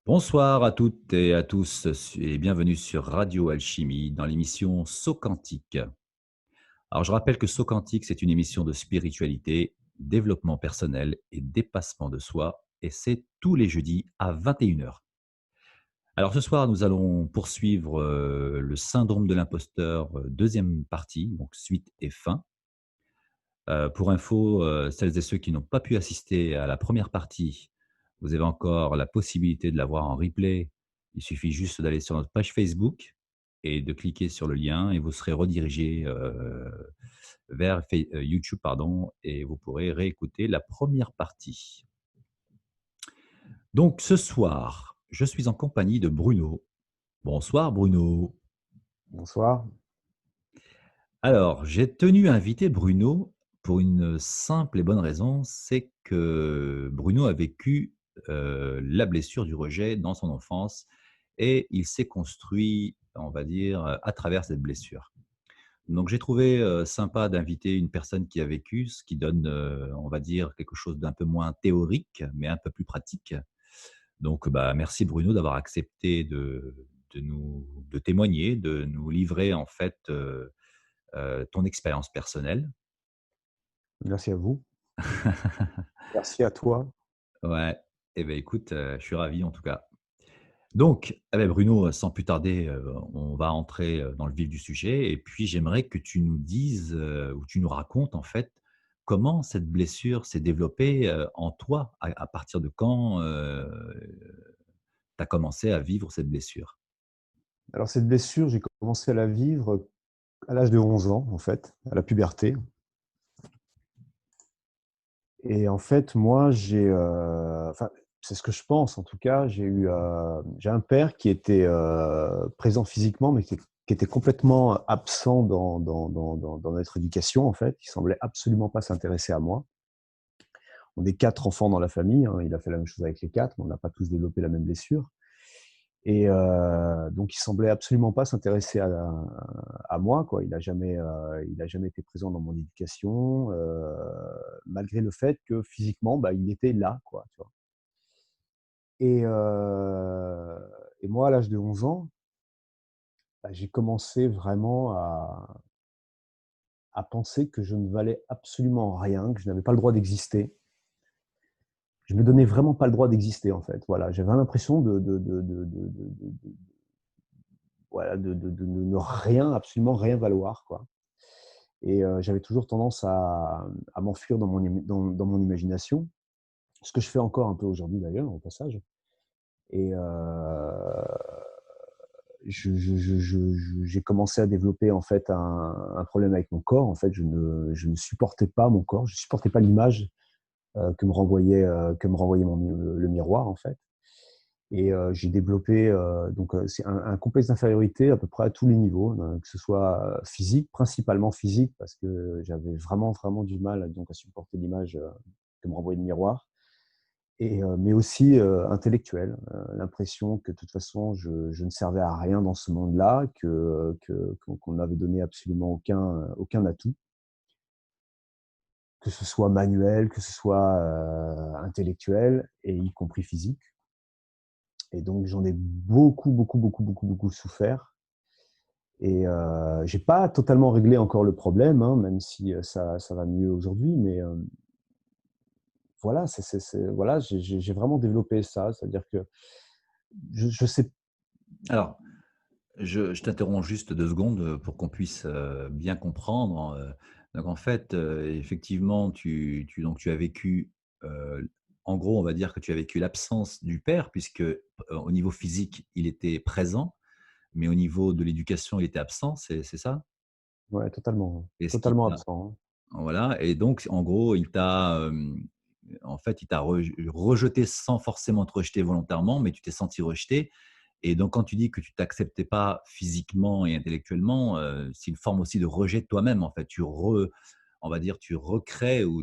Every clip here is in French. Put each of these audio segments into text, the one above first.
Bonsoir à toutes et à tous et bienvenue sur Radio Alchimie dans l'émission Saut Quantique. Alors je rappelle que Saut Quantique, c'est une émission de spiritualité, développement personnel et dépassement de soi et c'est tous les jeudis à 21 heures. Alors ce soir, nous allons poursuivre le syndrome de l'imposteur, deuxième partie, donc suite et fin. Pour info, celles et ceux qui n'ont pas pu assister à la première partie, vous avez encore la possibilité de la voir en replay. Il suffit juste d'aller sur notre page Facebook et de cliquer sur le lien et vous serez redirigé, vers YouTube, pardon, et vous pourrez réécouter la première partie. Donc ce soir, je suis en compagnie de Bruno. Bonsoir Bruno. Bonsoir. Alors, j'ai tenu à inviter Bruno pour une simple et bonne raison, c'est que Bruno a vécu, la blessure du rejet dans son enfance et il s'est construit, on va dire, à travers cette blessure. Donc j'ai trouvé, sympa d'inviter une personne qui a vécu, ce qui donne, on va dire, quelque chose d'un peu moins théorique, mais un peu plus pratique. Donc, bah, merci Bruno d'avoir accepté de témoigner, de nous livrer en fait, ton expérience personnelle. Merci à vous. Merci à toi. Ouais, et ben écoute, je suis ravi en tout cas. Donc, eh beh, Bruno, sans plus tarder, on va entrer, dans le vif du sujet et puis j'aimerais que tu nous dises, ou tu nous racontes en fait, comment cette blessure s'est développée, en toi? À partir de quand, tu as commencé à vivre cette blessure? Alors cette blessure, j'ai commencé à la vivre à l'âge de 11 ans, en fait, à la puberté. Et en fait, moi, enfin, c'est ce que je pense en tout cas, j'ai un père qui était, présent physiquement, mais qui était complètement absent dans notre éducation, en fait. Il semblait absolument pas s'intéresser à moi. On est 4 enfants dans la famille, hein, il a fait la même chose avec les 4, mais on n'a pas tous développé la même blessure. Et donc il semblait absolument pas s'intéresser à moi, quoi. Il a jamais été présent dans mon éducation, malgré le fait que physiquement, bah, il était là, quoi, tu vois? Et et moi, à l'âge de 11 ans, bah, j'ai commencé vraiment à penser que je ne valais absolument rien, que je n'avais pas le droit d'exister. Je me donnais vraiment pas le droit d'exister, en fait, voilà. J'avais l'impression voilà, de ne rien, absolument rien valoir, quoi. Et j'avais toujours tendance à m'enfuir dans mon imagination, ce que je fais encore un peu aujourd'hui d'ailleurs, au passage. Et j'ai commencé à développer en fait un problème avec mon corps. En fait, je ne supportais pas mon corps, je ne supportais pas l'image que me renvoyait le miroir, en fait. Et j'ai développé, c'est un complexe d'infériorité à peu près à tous les niveaux, que ce soit, physique, principalement physique, parce que j'avais vraiment, vraiment du mal donc à supporter l'image, que me renvoyait le miroir. Et mais aussi, intellectuel, l'impression que de toute façon je ne servais à rien dans ce monde-là, qu'on m'avait donné absolument aucun atout, que ce soit manuel, que ce soit, intellectuel et y compris physique. Et donc j'en ai beaucoup, beaucoup, beaucoup, beaucoup, beaucoup souffert. Et j'ai pas totalement réglé encore le problème, hein, même si, ça va mieux aujourd'hui, mais voilà, voilà, j'ai vraiment développé ça. C'est-à-dire que je sais. Alors, je t'interromps juste 2 secondes, pour qu'on puisse, bien comprendre, donc en fait, effectivement, tu as vécu, en gros, on va dire que tu as vécu l'absence du père puisque, au niveau physique, il était présent, mais au niveau de l'éducation, il était absent, c'est ça? Ouais, totalement, Et ce qui totalement t'a absent, hein. Voilà, et donc en gros, il t'a, en fait, il t'a rejeté sans forcément te rejeter volontairement, mais tu t'es senti rejeté. Et donc quand tu dis que tu t'acceptais pas physiquement et intellectuellement, c'est une forme aussi de rejet de toi-même, en fait. On va dire, tu recrées ou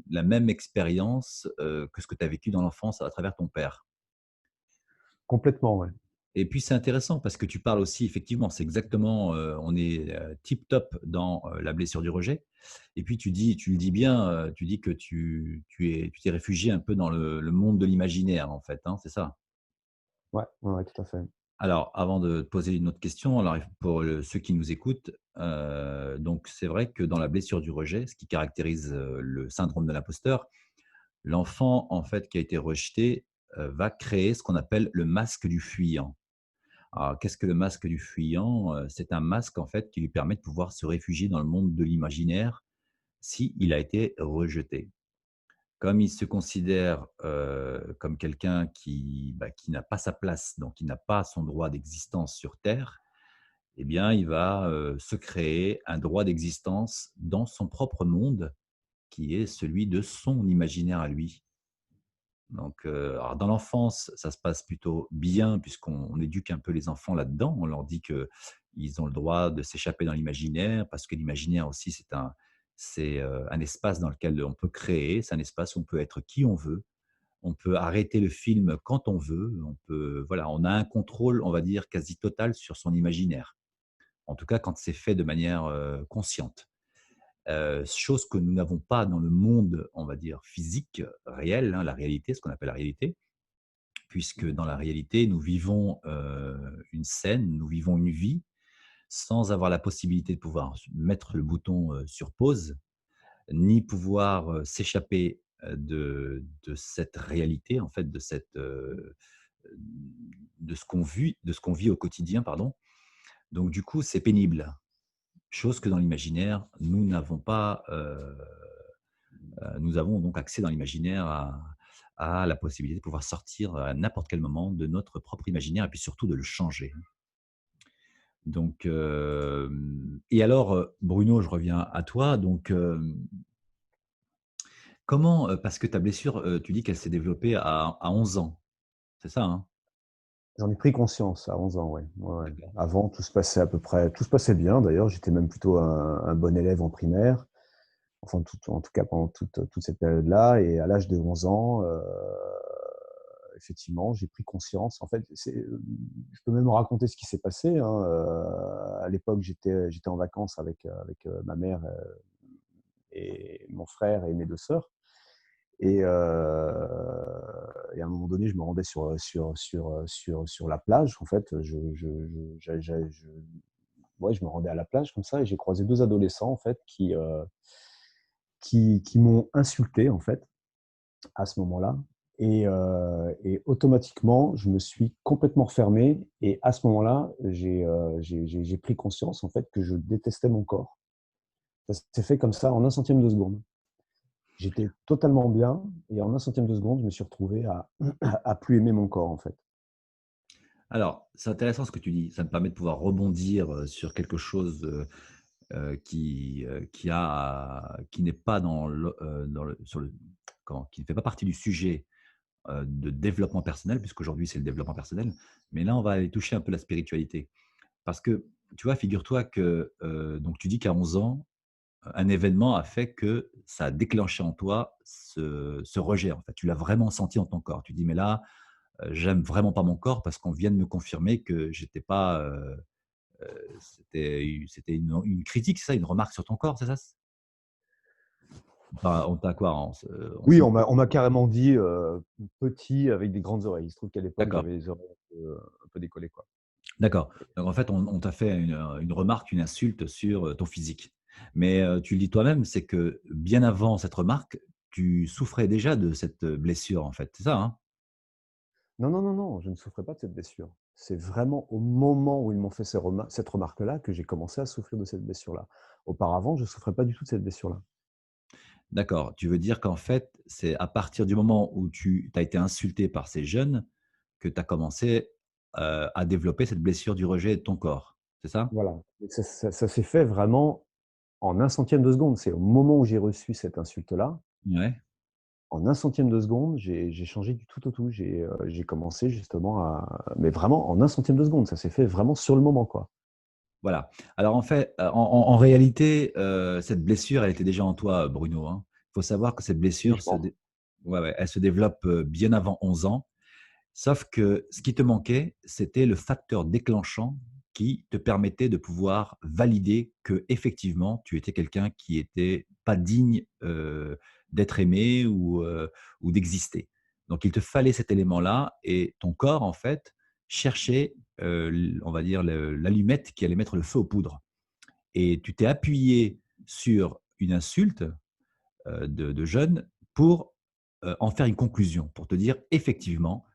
la même expérience, que ce que tu as vécu dans l'enfance à travers ton père. Complètement, ouais. Et puis c'est intéressant parce que tu parles aussi effectivement, c'est exactement, on est, tip top dans, la blessure du rejet. Et puis tu le dis bien, tu dis que tu t'es réfugié un peu dans le monde de l'imaginaire en fait, hein, c'est ça? Ouais, ouais, ouais, tout à fait. Alors, avant de te poser une autre question, alors pour ceux qui nous écoutent, donc c'est vrai que dans la blessure du rejet, ce qui caractérise, le syndrome de l'imposteur, l'enfant, en fait, qui a été rejeté, va créer ce qu'on appelle le masque du fuyant. Alors, qu'est-ce que le masque du fuyant? C'est un masque, en fait, qui lui permet de pouvoir se réfugier dans le monde de l'imaginaire s'il a été rejeté. Comme il se considère, comme quelqu'un qui n'a pas sa place, donc qui n'a pas son droit d'existence sur terre, eh bien, il va, se créer un droit d'existence dans son propre monde, qui est celui de son imaginaire à lui. Donc, alors dans l'enfance, ça se passe plutôt bien puisqu'on éduque un peu les enfants là-dedans. On leur dit qu'ils ont le droit de s'échapper dans l'imaginaire parce que l'imaginaire aussi c'est un espace dans lequel on peut créer, c'est un espace où on peut être qui on veut. On peut arrêter le film quand on veut, on a un contrôle, on va dire, quasi total sur son imaginaire. En tout cas, quand c'est fait de manière, consciente. Chose que nous n'avons pas dans le monde, on va dire, physique, réel, hein, la réalité, ce qu'on appelle la réalité, puisque dans la réalité, nous vivons, une scène, nous vivons une vie sans avoir la possibilité de pouvoir mettre le bouton, sur pause, ni pouvoir, s'échapper, de cette réalité, en fait, de ce qu'on vit au quotidien, pardon. Donc du coup, c'est pénible. Chose que dans l'imaginaire, nous n'avons pas, nous avons donc accès dans l'imaginaire à la possibilité de pouvoir sortir à n'importe quel moment de notre propre imaginaire et puis surtout de le changer. Donc, et alors, Bruno, je reviens à toi. Donc, comment, parce que ta blessure, tu dis qu'elle s'est développée à 11 ans, c'est ça, hein? J'en ai pris conscience à 11 ans, ouais. Ouais, ouais. D'accord. Avant, tout se passait à peu près tout se passait bien d'ailleurs, j'étais même plutôt un bon élève en primaire, enfin en tout cas pendant toute cette période-là et à l'âge de 11 ans, effectivement, j'ai pris conscience. En fait, je peux même raconter ce qui s'est passé, hein. À l'époque, j'étais en vacances avec ma mère et mon frère et mes 2 sœurs. Et, et à un moment donné, je me rendais sur la plage. En fait, ouais, je me rendais à la plage comme ça et j'ai croisé 2 adolescents en fait qui m'ont insulté en fait à ce moment-là. Et automatiquement, je me suis complètement refermé. Et à ce moment-là, j'ai pris conscience en fait que je détestais mon corps. Ça s'est fait comme ça en un centième de seconde. J'étais totalement bien et en un centième de seconde, je me suis retrouvé à plus aimer mon corps, en fait. Alors, c'est intéressant ce que tu dis. Ça me permet de pouvoir rebondir, sur quelque chose, qui n'est pas dans le sur le comment? Qui ne fait pas partie du sujet, de développement personnel, puisqu'aujourd'hui c'est le développement personnel. Mais là, on va aller toucher un peu la spiritualité. Parce que, tu vois, figure-toi que, donc tu dis qu'à 11 ans, un événement a fait que ça a déclenché en toi ce rejet, en fait. Tu l'as vraiment senti dans ton corps. Tu dis: «Mais là, j'aime vraiment pas mon corps parce qu'on vient de me confirmer que j'étais pas, c'était une critique, c'est ça? Une remarque sur ton corps, c'est ça? Enfin, on t'a quoi? On Oui, s'est on m'a carrément dit, petit avec des grandes oreilles. Il se trouve qu'à l'époque, d'accord, j'avais les oreilles un peu décollées, quoi. d'accord. Donc en fait, on t'a fait une remarque, une insulte sur, ton physique. Mais, tu le dis toi-même, c'est que bien avant cette remarque, tu souffrais déjà de cette, blessure, en fait, c'est ça, hein? Non, non, non, non, je ne souffrais pas de cette blessure. C'est vraiment au moment où ils m'ont fait cette remarque-là que j'ai commencé à souffrir de cette blessure-là. Auparavant, je ne souffrais pas du tout de cette blessure-là. D'accord. Tu veux dire qu'en fait, c'est à partir du moment où tu as été insulté par ces jeunes que tu as commencé, à développer cette blessure du rejet de ton corps, c'est ça? Voilà. Et ça s'est fait vraiment en un centième de seconde. C'est au moment où j'ai reçu cette insulte-là. Ouais, En un centième de seconde, j'ai changé du tout au tout. J'ai commencé justement mais vraiment en un centième de seconde, ça s'est fait vraiment sur le moment, quoi. voilà. Alors en fait, en réalité, cette blessure, elle était déjà en toi, Bruno, hein. Il faut savoir que cette Oui, blessure je pense. ouais, ouais, elle se développe, bien avant 11 ans. Sauf que ce qui te manquait, c'était le facteur déclenchant qui te permettait de pouvoir valider que effectivement tu étais quelqu'un qui était pas digne, d'être aimé ou d'exister. Donc il te fallait cet élément-là et ton corps, en fait, cherchait, on va dire, l'allumette qui allait mettre le feu aux poudres. Et tu t'es appuyé sur une insulte de jeune pour en faire une conclusion, pour te dire effectivement,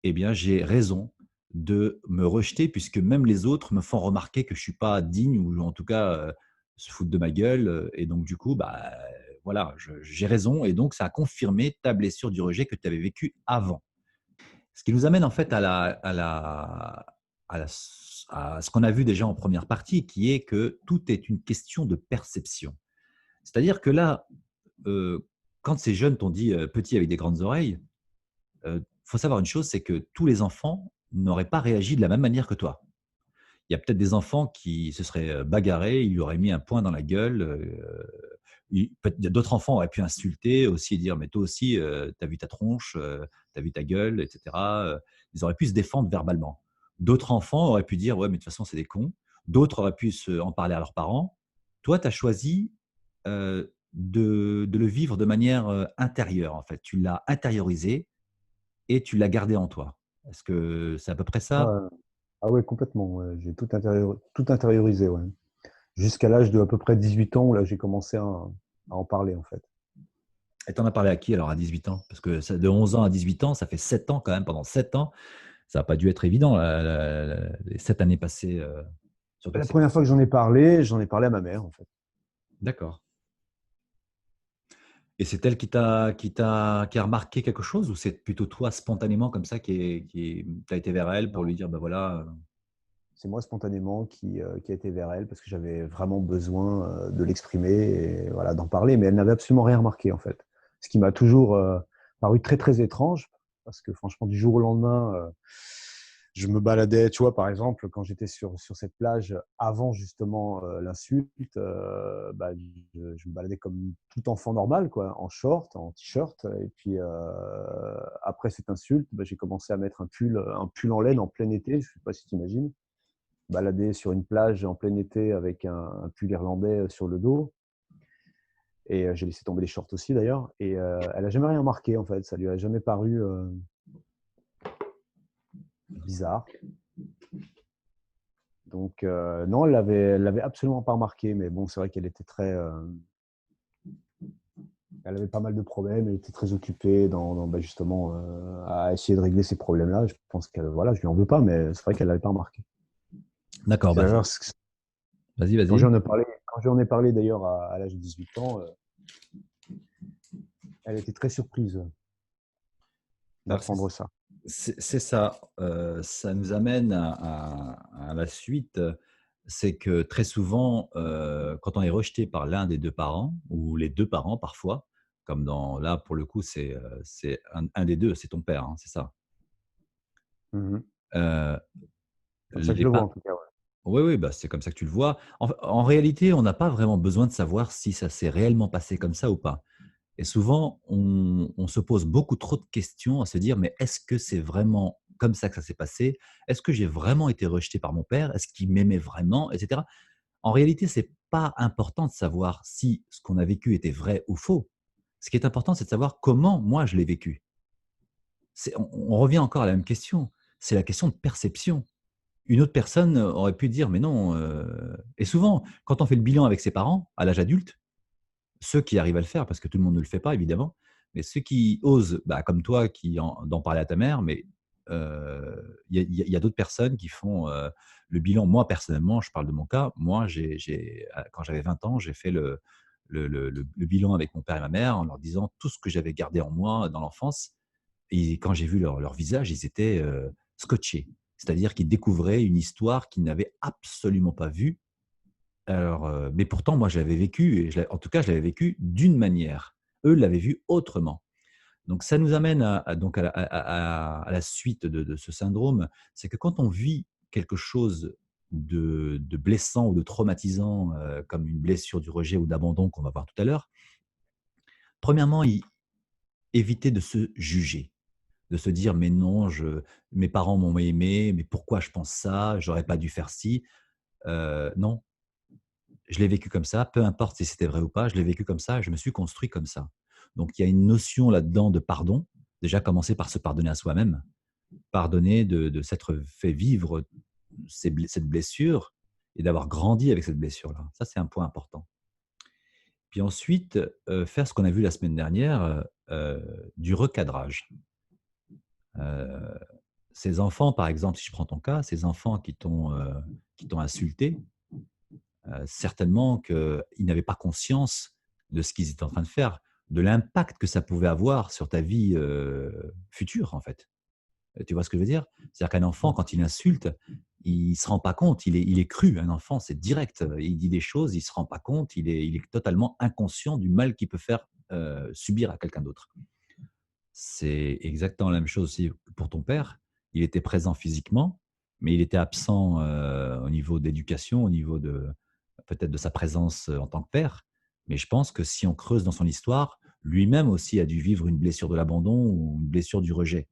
eh bien, j'ai raison de me rejeter puisque même les autres me font remarquer que je suis pas digne ou en tout cas se foutent de ma gueule. Et donc, du coup, bah, voilà, j'ai raison. Et donc, ça a confirmé ta blessure du rejet que tu avais vécue avant. Ce qui nous amène en fait à ce qu'on a vu déjà en première partie, qui est que tout est une question de perception. C'est-à-dire que là, quand ces jeunes t'ont dit petit avec des grandes oreilles, faut savoir une chose, c'est que tous les enfants n'auraient pas réagi de la même manière que toi. Il y a peut-être des enfants qui se seraient bagarrés, ils lui auraient mis un poing dans la gueule. D'autres enfants auraient pu insulter aussi et dire mais toi aussi, t'as vu ta tronche, t'as vu ta gueule, etc. Ils auraient pu se défendre verbalement. D'autres enfants auraient pu dire ouais mais de toute façon c'est des cons. D'autres auraient pu en parler à leurs parents. Toi, tu as choisi de le vivre de manière intérieure en fait. Tu l'as intériorisé et tu l'as gardé en toi. Est-ce que c'est à peu près ça? Ah, ah ouais, complètement. Ouais. J'ai tout intériorisé, ouais. Jusqu'à l'âge de à peu près 18 ans où là j'ai commencé à en parler en fait. Et tu en as parlé à qui alors à 18 ans? Parce que de 11 ans à 18 ans, ça fait 7 ans quand même. Pendant 7 ans, ça n'a pas dû être évident, les 7 années passées, surtout que La c'est. première fois que j'en ai parlé à ma mère en fait. D'accord. Et c'est elle qui a remarqué quelque chose ou c'est plutôt toi spontanément comme ça qui as été vers elle pour Non, lui dire, ben voilà. c'est moi spontanément qui a été vers elle parce que j'avais vraiment besoin de l'exprimer et voilà, d'en parler, mais elle n'avait absolument rien remarqué en fait. Ce qui m'a toujours paru très très étrange parce que franchement, du jour au lendemain, je me baladais, tu vois, par exemple, quand j'étais sur cette plage avant justement l'insulte, bah, je me baladais comme tout enfant normal, quoi, en short, en t-shirt. Et puis après cette insulte, bah, j'ai commencé à mettre un pull en laine en plein été, je ne sais pas si tu imagines balader sur une plage en plein été avec un pull irlandais sur le dos. Et j'ai laissé tomber les shorts aussi d'ailleurs. Et elle n'a jamais rien remarqué en fait. Ça lui a jamais paru bizarre. Donc non, elle l'avait absolument pas remarqué. Mais bon, c'est vrai qu'elle était très, elle avait pas mal de problèmes. Elle était très occupée bah, justement à essayer de régler ces problèmes-là. Je pense que voilà, je lui en veux pas, mais c'est vrai qu'elle l'avait pas remarqué. D'accord, C'est bah, d'ailleurs vas-y, quand vas-y. j'en ai parlé d'ailleurs à l'âge de 18 ans, elle était très surprise Alors, d'apprendre ça. c'est ça. Ça nous amène à la suite. C'est que très souvent, quand on est rejeté par l'un des deux parents ou les deux parents parfois, comme là pour le coup c'est un des deux, c'est ton père, hein, c'est ça. Mmh. Euh, Comme ça que je les le vois pa- en tout cas, ouais. Oui, oui, bah c'est comme ça que tu le vois. En réalité, on n'a pas vraiment besoin de savoir si ça s'est réellement passé comme ça ou pas. Et souvent, on se pose beaucoup trop de questions à se dire: «Mais est-ce que c'est vraiment comme ça que ça s'est passé? Est-ce que j'ai vraiment été rejeté par mon père? Est-ce qu'il m'aimait vraiment?» et cetera. En réalité, c'est pas important de savoir si ce qu'on a vécu était vrai ou faux. Ce qui est important, c'est de savoir comment moi je l'ai vécu. On revient encore à la même question, c'est la question de perception. Une autre personne aurait pu dire: «Mais non», et souvent, quand on fait le bilan avec ses parents à l'âge adulte, ceux qui arrivent à le faire, parce que tout le monde ne le fait pas évidemment, mais ceux qui osent, bah, comme toi d'en parler à ta mère, mais il y a d'autres personnes qui font, le bilan. Moi personnellement, je parle de mon cas, moi quand j'avais 20 ans, j'ai fait le bilan avec mon père et ma mère en leur disant tout ce que j'avais gardé en moi dans l'enfance et quand j'ai vu leur visage, ils étaient, scotchés. C'est-à-dire qu'ils découvraient une histoire qu'ils n'avaient absolument pas vue alors, mais pourtant moi je l'avais vécu et en tout cas je l'avais vécu d'une manière. Eux l'avaient vu autrement. Donc ça nous amène donc à la suite de ce syndrome, c'est que quand on vit quelque chose de blessant ou de traumatisant, comme une blessure du rejet ou d'abandon qu'on va voir tout à l'heure, premièrement, éviter de se juger, de se dire: «Mais non, mes parents m'ont aimé, mais pourquoi je pense ça? J'aurais pas dû faire ci». Non, je l'ai vécu comme ça, peu importe si c'était vrai ou pas, je l'ai vécu comme ça et je me suis construit comme ça. Donc il y a une notion là-dedans de pardon, déjà commencer par se pardonner à soi-même, pardonner de s'être fait vivre cette blessure et d'avoir grandi avec cette blessure-là. Ça, c'est un point important. Puis ensuite, faire ce qu'on a vu la semaine dernière, du recadrage. Heu, Ces enfants, par exemple, si je prends ton cas, ces enfants qui t'ont insulté, certainement qu'ils n'avaient pas conscience de ce qu'ils étaient en train de faire, de l'impact que ça pouvait avoir sur ta vie, future, en fait. Tu vois ce que je veux dire? C'est-à-dire qu'un enfant, quand il insulte, il se rend pas compte, il est cru. Un enfant, c'est direct, il dit des choses, il se rend pas compte, il est totalement inconscient du mal qu'il peut faire, subir à quelqu'un d'autre. C'est exactement la même chose aussi pour ton père. Il était présent physiquement, mais il était absent, au niveau d'éducation, au niveau de peut-être de sa présence, en tant que père. Mais je pense que si on creuse dans son histoire, lui-même aussi a dû vivre une blessure de l'abandon ou une blessure du rejet.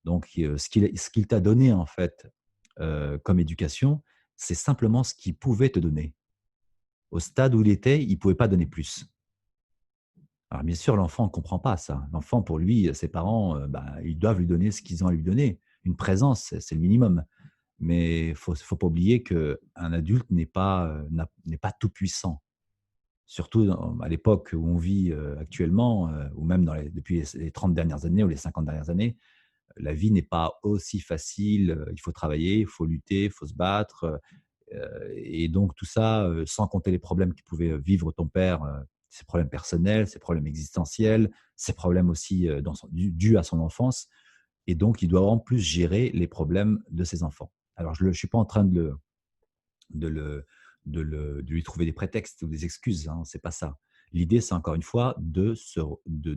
Donc, ce qu'il t'a donné en fait, comme éducation, c'est simplement ce qu'il pouvait te donner. Au stade où il était, il ne pouvait pas donner plus. Alors bien sûr, l'enfant ne comprend pas ça. L'enfant, pour lui, ses parents, bah, ils doivent lui donner ce qu'ils ont à lui donner. Une présence, c'est le minimum. Mais faut pas oublier qu'un adulte n'est pas tout puissant. Surtout à l'époque où on vit, actuellement, ou même depuis les 30 dernières années ou les 50 dernières années, la vie n'est pas aussi facile, il faut travailler, il faut lutter, il faut se battre, et donc tout ça, sans compter les problèmes que pouvait vivre ton père, ses problèmes personnels, ses problèmes existentiels, ses problèmes aussi, dus à son enfance, et donc il doit en plus gérer les problèmes de ses enfants. Alors je suis pas en train de le de lui trouver des prétextes ou des excuses, hein, c'est pas ça. L'idée, c'est encore une fois de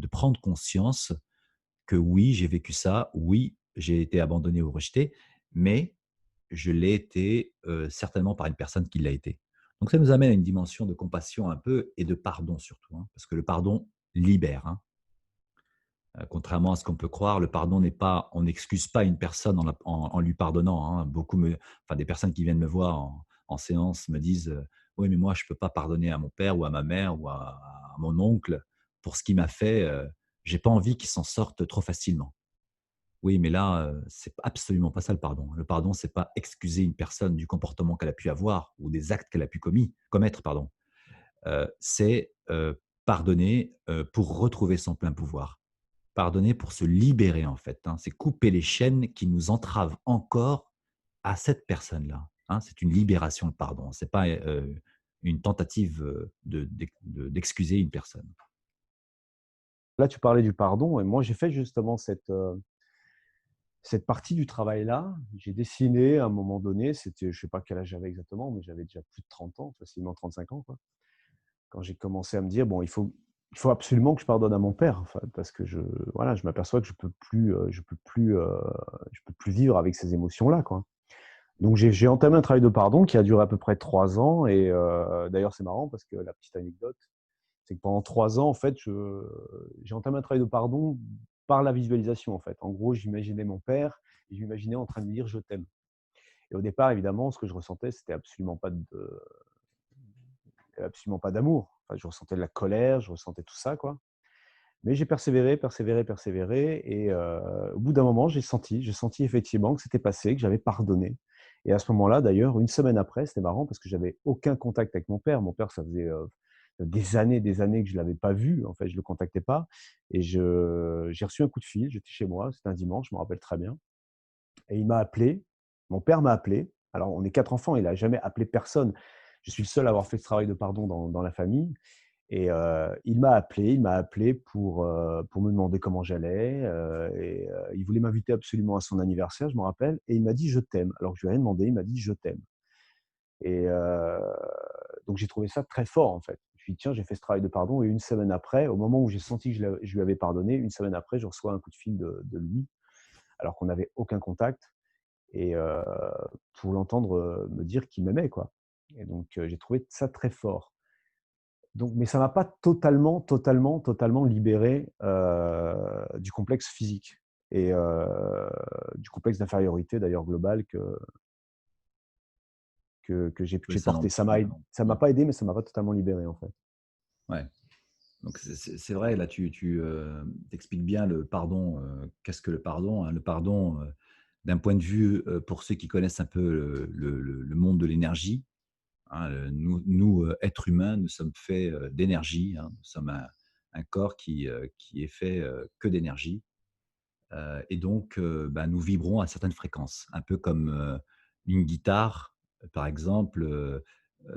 prendre conscience que oui, j'ai vécu ça, oui, j'ai été abandonné ou rejeté, mais je l'ai été, certainement par une personne qui l'a été. Donc ça nous amène à une dimension de compassion un peu et de pardon surtout, hein, parce que le pardon libère, hein. Contrairement à ce qu'on peut croire, le pardon n'est pas on n'excuse pas une personne en lui pardonnant, hein. Des personnes qui viennent me voir en séance me disent, «Oui, mais moi je ne peux pas pardonner à mon père ou à ma mère ou à mon oncle pour ce qu'il m'a fait, j'ai pas envie qu'il s'en sorte trop facilement». Oui, mais là, c'est absolument pas ça le pardon. Le pardon, c'est pas excuser une personne du comportement qu'elle a pu avoir ou des actes qu'elle a pu commettre, pardon. C'est, pardonner, pour retrouver son plein pouvoir. Pardonner pour se libérer, en fait, hein. C'est couper les chaînes qui nous entravent encore à cette personne-là, hein. C'est une libération, le pardon. C'est pas, une tentative, d'excuser une personne. Là, tu parlais du pardon et moi, j'ai fait justement cette partie du travail-là. J'ai dessiné à un moment donné, c'était, je sais pas quel âge j'avais exactement, mais j'avais déjà plus de 30 ans, facilement 35 ans, quoi. Quand j'ai commencé à me dire: «Bon, il faut absolument que je pardonne à mon père», enfin, parce que voilà, je m'aperçois que je peux plus vivre avec ces émotions-là, quoi. Donc j'ai entamé un travail de pardon qui a duré à peu près 3 ans et d'ailleurs, c'est marrant parce que la petite anecdote, c'est que pendant 3 ans, en fait, j'ai entamé un travail de pardon par la visualisation, en fait. En gros, j'imaginais mon père et je m'imaginais en train de lui dire: «Je t'aime», et au départ, évidemment, ce que je ressentais, c'était absolument pas d'amour. Enfin, je ressentais de la colère, je ressentais tout ça, quoi. Mais j'ai persévéré, persévéré, persévéré et au bout d'un moment, j'ai senti effectivement que c'était passé, que j'avais pardonné, et à ce moment-là, d'ailleurs, une semaine après, c'était marrant parce que j'avais aucun contact avec mon père. Mon père, ça faisait, des années que je l'avais pas vu. En fait, je le contactais pas et j'ai reçu un coup de fil, j'étais chez moi, c'était un dimanche, je me rappelle très bien, et il m'a appelé. Mon père m'a appelé. Alors, on est 4 enfants, il a jamais appelé personne. Je suis le seul à avoir fait ce travail de pardon dans la famille, et il m'a appelé pour me demander comment j'allais, il voulait m'inviter absolument à son anniversaire, je me rappelle, et il m'a dit: «Je t'aime». Alors que je lui ai rien demandé, il m'a dit: «Je t'aime», et donc j'ai trouvé ça très fort, en fait. Je me suis dit: «Tiens, j'ai fait ce travail de pardon», et une semaine après, au moment où j'ai senti que je lui avais pardonné, une semaine après, je reçois un coup de fil de lui, alors qu'on n'avait aucun contact, et pour l'entendre, me dire qu'il m'aimait, quoi, et donc j'ai trouvé ça très fort. Donc, mais ça m'a pas totalement libéré, du complexe physique et du complexe d'infériorité d'ailleurs global que Oui, j'ai ça porté. non plus, Ça m'a mmh, pas aidé, mais ça m'a pas totalement libéré, en fait. ouais. Donc c'est vrai, là, tu expliques bien le pardon, qu'est-ce que le pardon, hein? Le pardon, d'un point de vue, pour ceux qui connaissent un peu le monde de l'énergie, hein, nous, êtres humains, nous sommes faits, d'énergie, hein. Nous sommes un corps qui est fait, que d'énergie, et donc bah, nous vibrons à certaines fréquences. Un peu comme, une guitare, par exemple,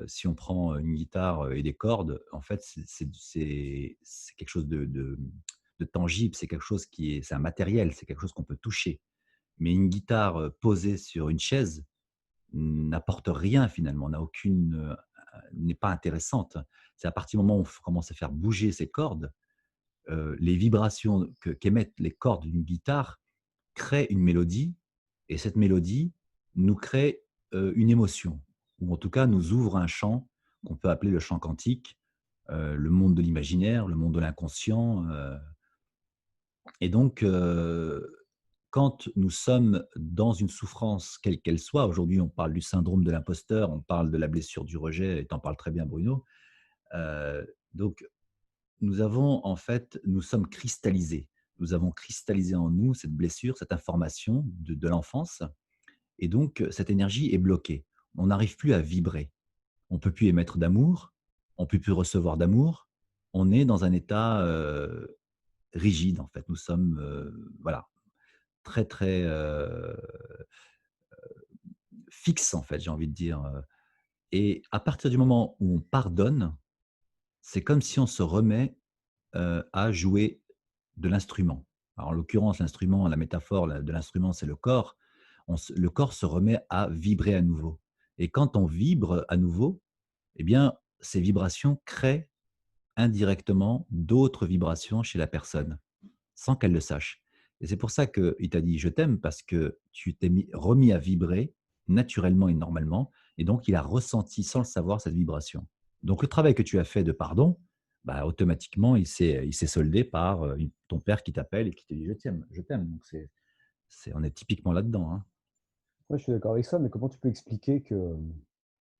si on prend une guitare, et des cordes, en fait, c'est quelque chose de tangible, c'est quelque chose c'est un matériel, c'est quelque chose qu'on peut toucher. Mais une guitare, posée sur une chaise n'apporte rien finalement, n'est pas intéressante. C'est à partir du moment où on commence à faire bouger ces cordes, les vibrations qu'émettent les cordes d'une guitare créent une mélodie, et cette mélodie nous crée, une émotion, ou en tout cas nous ouvre un champ qu'on peut appeler le champ quantique, le monde de l'imaginaire, le monde de l'inconscient, et donc quand nous sommes dans une souffrance, quelle qu'elle soit, aujourd'hui on parle du syndrome de l'imposteur, on parle de la blessure du rejet, et tu en parles très bien Bruno, donc nous sommes cristallisés. Nous avons cristallisé en nous cette blessure, cette information de l'enfance, et donc cette énergie est bloquée. On n'arrive plus à vibrer. On peut plus émettre d'amour, on peut plus recevoir d'amour. On est dans un état, rigide en fait. Nous sommes, voilà, très, très, fixes en fait, j'ai envie de dire, et à partir du moment où on pardonne, c'est comme si on se remet, à jouer de l'instrument. Alors, en l'occurrence, l'instrument, la métaphore de l'instrument, c'est le corps. Le corps se remet à vibrer à nouveau. Et quand on vibre à nouveau, eh bien, ces vibrations créent indirectement d'autres vibrations chez la personne, sans qu'elle le sache. Et c'est pour ça qu'il t'a dit je t'aime, parce que tu t'es remis à vibrer naturellement et normalement. Et donc, il a ressenti sans le savoir cette vibration. Donc, le travail que tu as fait de pardon, bah, automatiquement, il s'est soldé par ton père qui t'appelle et qui te dit je t'aime, je t'aime. Donc, on est typiquement là-dedans, hein. Ouais, je suis d'accord avec ça, mais comment tu peux expliquer que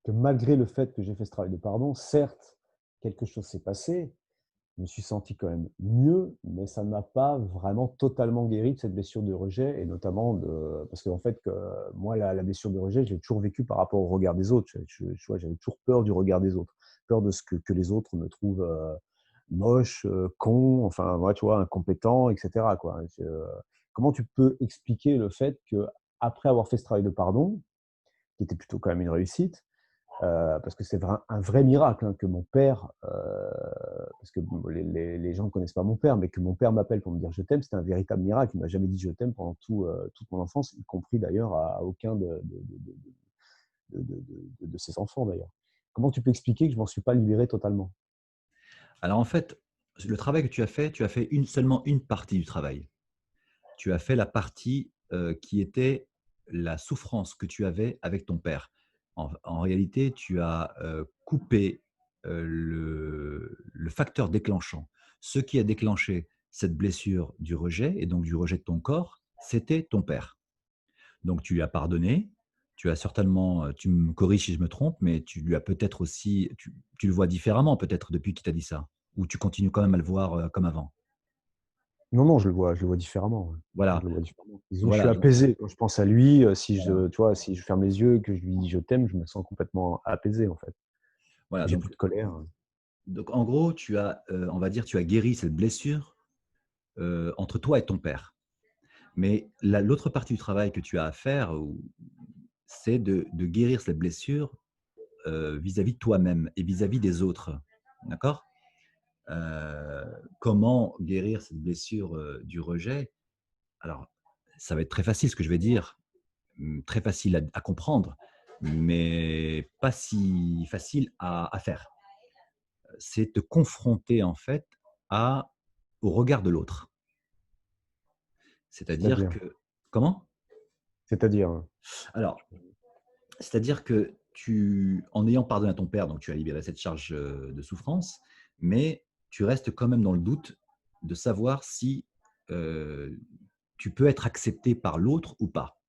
malgré le fait que j'ai fait ce travail de pardon, certes, quelque chose s'est passé, je me suis senti quand même mieux, mais ça ne m'a pas vraiment totalement guéri de cette blessure de rejet, et notamment parce qu'en fait, moi, la blessure de rejet, je l'ai toujours vécue par rapport au regard des autres. Tu vois, j'avais toujours peur du regard des autres, peur de ce que les autres me trouvent moche, con, enfin, ouais, tu vois, incompétent, etc., quoi. Comment tu peux expliquer le fait que après avoir fait ce travail de pardon, qui était plutôt quand même une réussite, parce que c'est un vrai miracle, hein, que mon père, parce que bon, les gens ne connaissent pas mon père, mais que mon père m'appelle pour me dire je t'aime, c'était un véritable miracle. Il m'a jamais dit je t'aime pendant toute mon enfance, y compris d'ailleurs à aucun de ses enfants d'ailleurs. Comment tu peux expliquer que je m'en suis pas libéré totalement? Alors, en fait, le travail que tu as fait seulement une partie du travail. Tu as fait la partie, qui était la souffrance que tu avais avec ton père. En réalité, tu as, coupé, le facteur déclenchant. Ce qui a déclenché cette blessure du rejet, et donc du rejet de ton corps, c'était ton père. Donc tu lui as pardonné, tu as certainement, tu me corriges si je me trompe, mais tu lui as peut-être aussi tu le vois différemment peut-être depuis qu'il t'a dit ça? Ou tu continues quand même à le voir, comme avant? Non, non, je le vois différemment, ouais. Je Voilà, le vois différemment. Disons que je suis voilà, donc apaisé quand je pense à lui, si voilà, tu vois, si je ferme les yeux et que je lui dis: «Je t'aime», je me sens complètement apaisé, en fait. voilà, J'ai plus de colère. donc en gros, on va dire, tu as guéri cette blessure, entre toi et ton père. Mais l'autre partie du travail que tu as à faire, c'est de guérir cette blessure, vis-à-vis de toi-même et vis-à-vis des autres. D'accord? Comment guérir cette blessure, du rejet? Alors, ça va être très facile ce que je vais dire, très facile à comprendre, mais pas si facile à faire. C'est te confronter en fait à au regard de l'autre. C'est-à-dire C'est-à-dire? que comment? C'est-à-dire? Alors, c'est-à-dire que en ayant pardonné à ton père, donc tu as libéré cette charge, de souffrance, mais tu restes quand même dans le doute de savoir si, heu, tu peux être accepté par l'autre ou pas.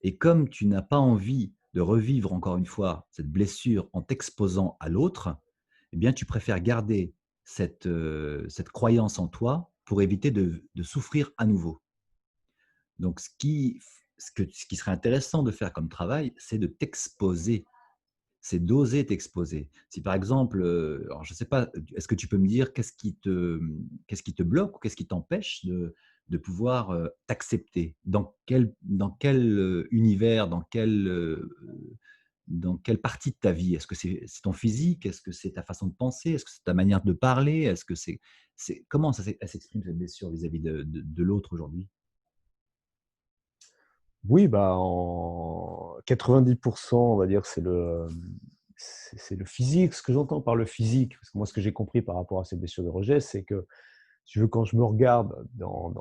Et comme tu n'as pas envie de revivre encore une fois cette blessure en t'exposant à l'autre, eh bien tu préfères garder cette croyance en toi pour éviter de souffrir à nouveau. Donc ce qui serait intéressant de faire comme travail, c'est de t'exposer, c'est d'oser t'exposer. Si par exemple, alors je ne sais pas, est-ce que tu peux me dire qu'est-ce qui te bloque ou qu'est-ce qui t'empêche de pouvoir, t'accepter? Dans quel, univers, dans quelle partie de ta vie? Est-ce que c'est ton physique? Est-ce que c'est ta façon de penser? Est-ce que c'est ta manière de parler? Est-ce que c'est comment elle s'exprime cette blessure vis-à-vis de l'autre aujourd'hui? Oui, bah, en 90, on va dire, c'est le physique. Ce que j'entends par le physique, parce que moi, ce que j'ai compris par rapport à ces blessures de rejet, c'est que, si tu veux, quand je me regarde dans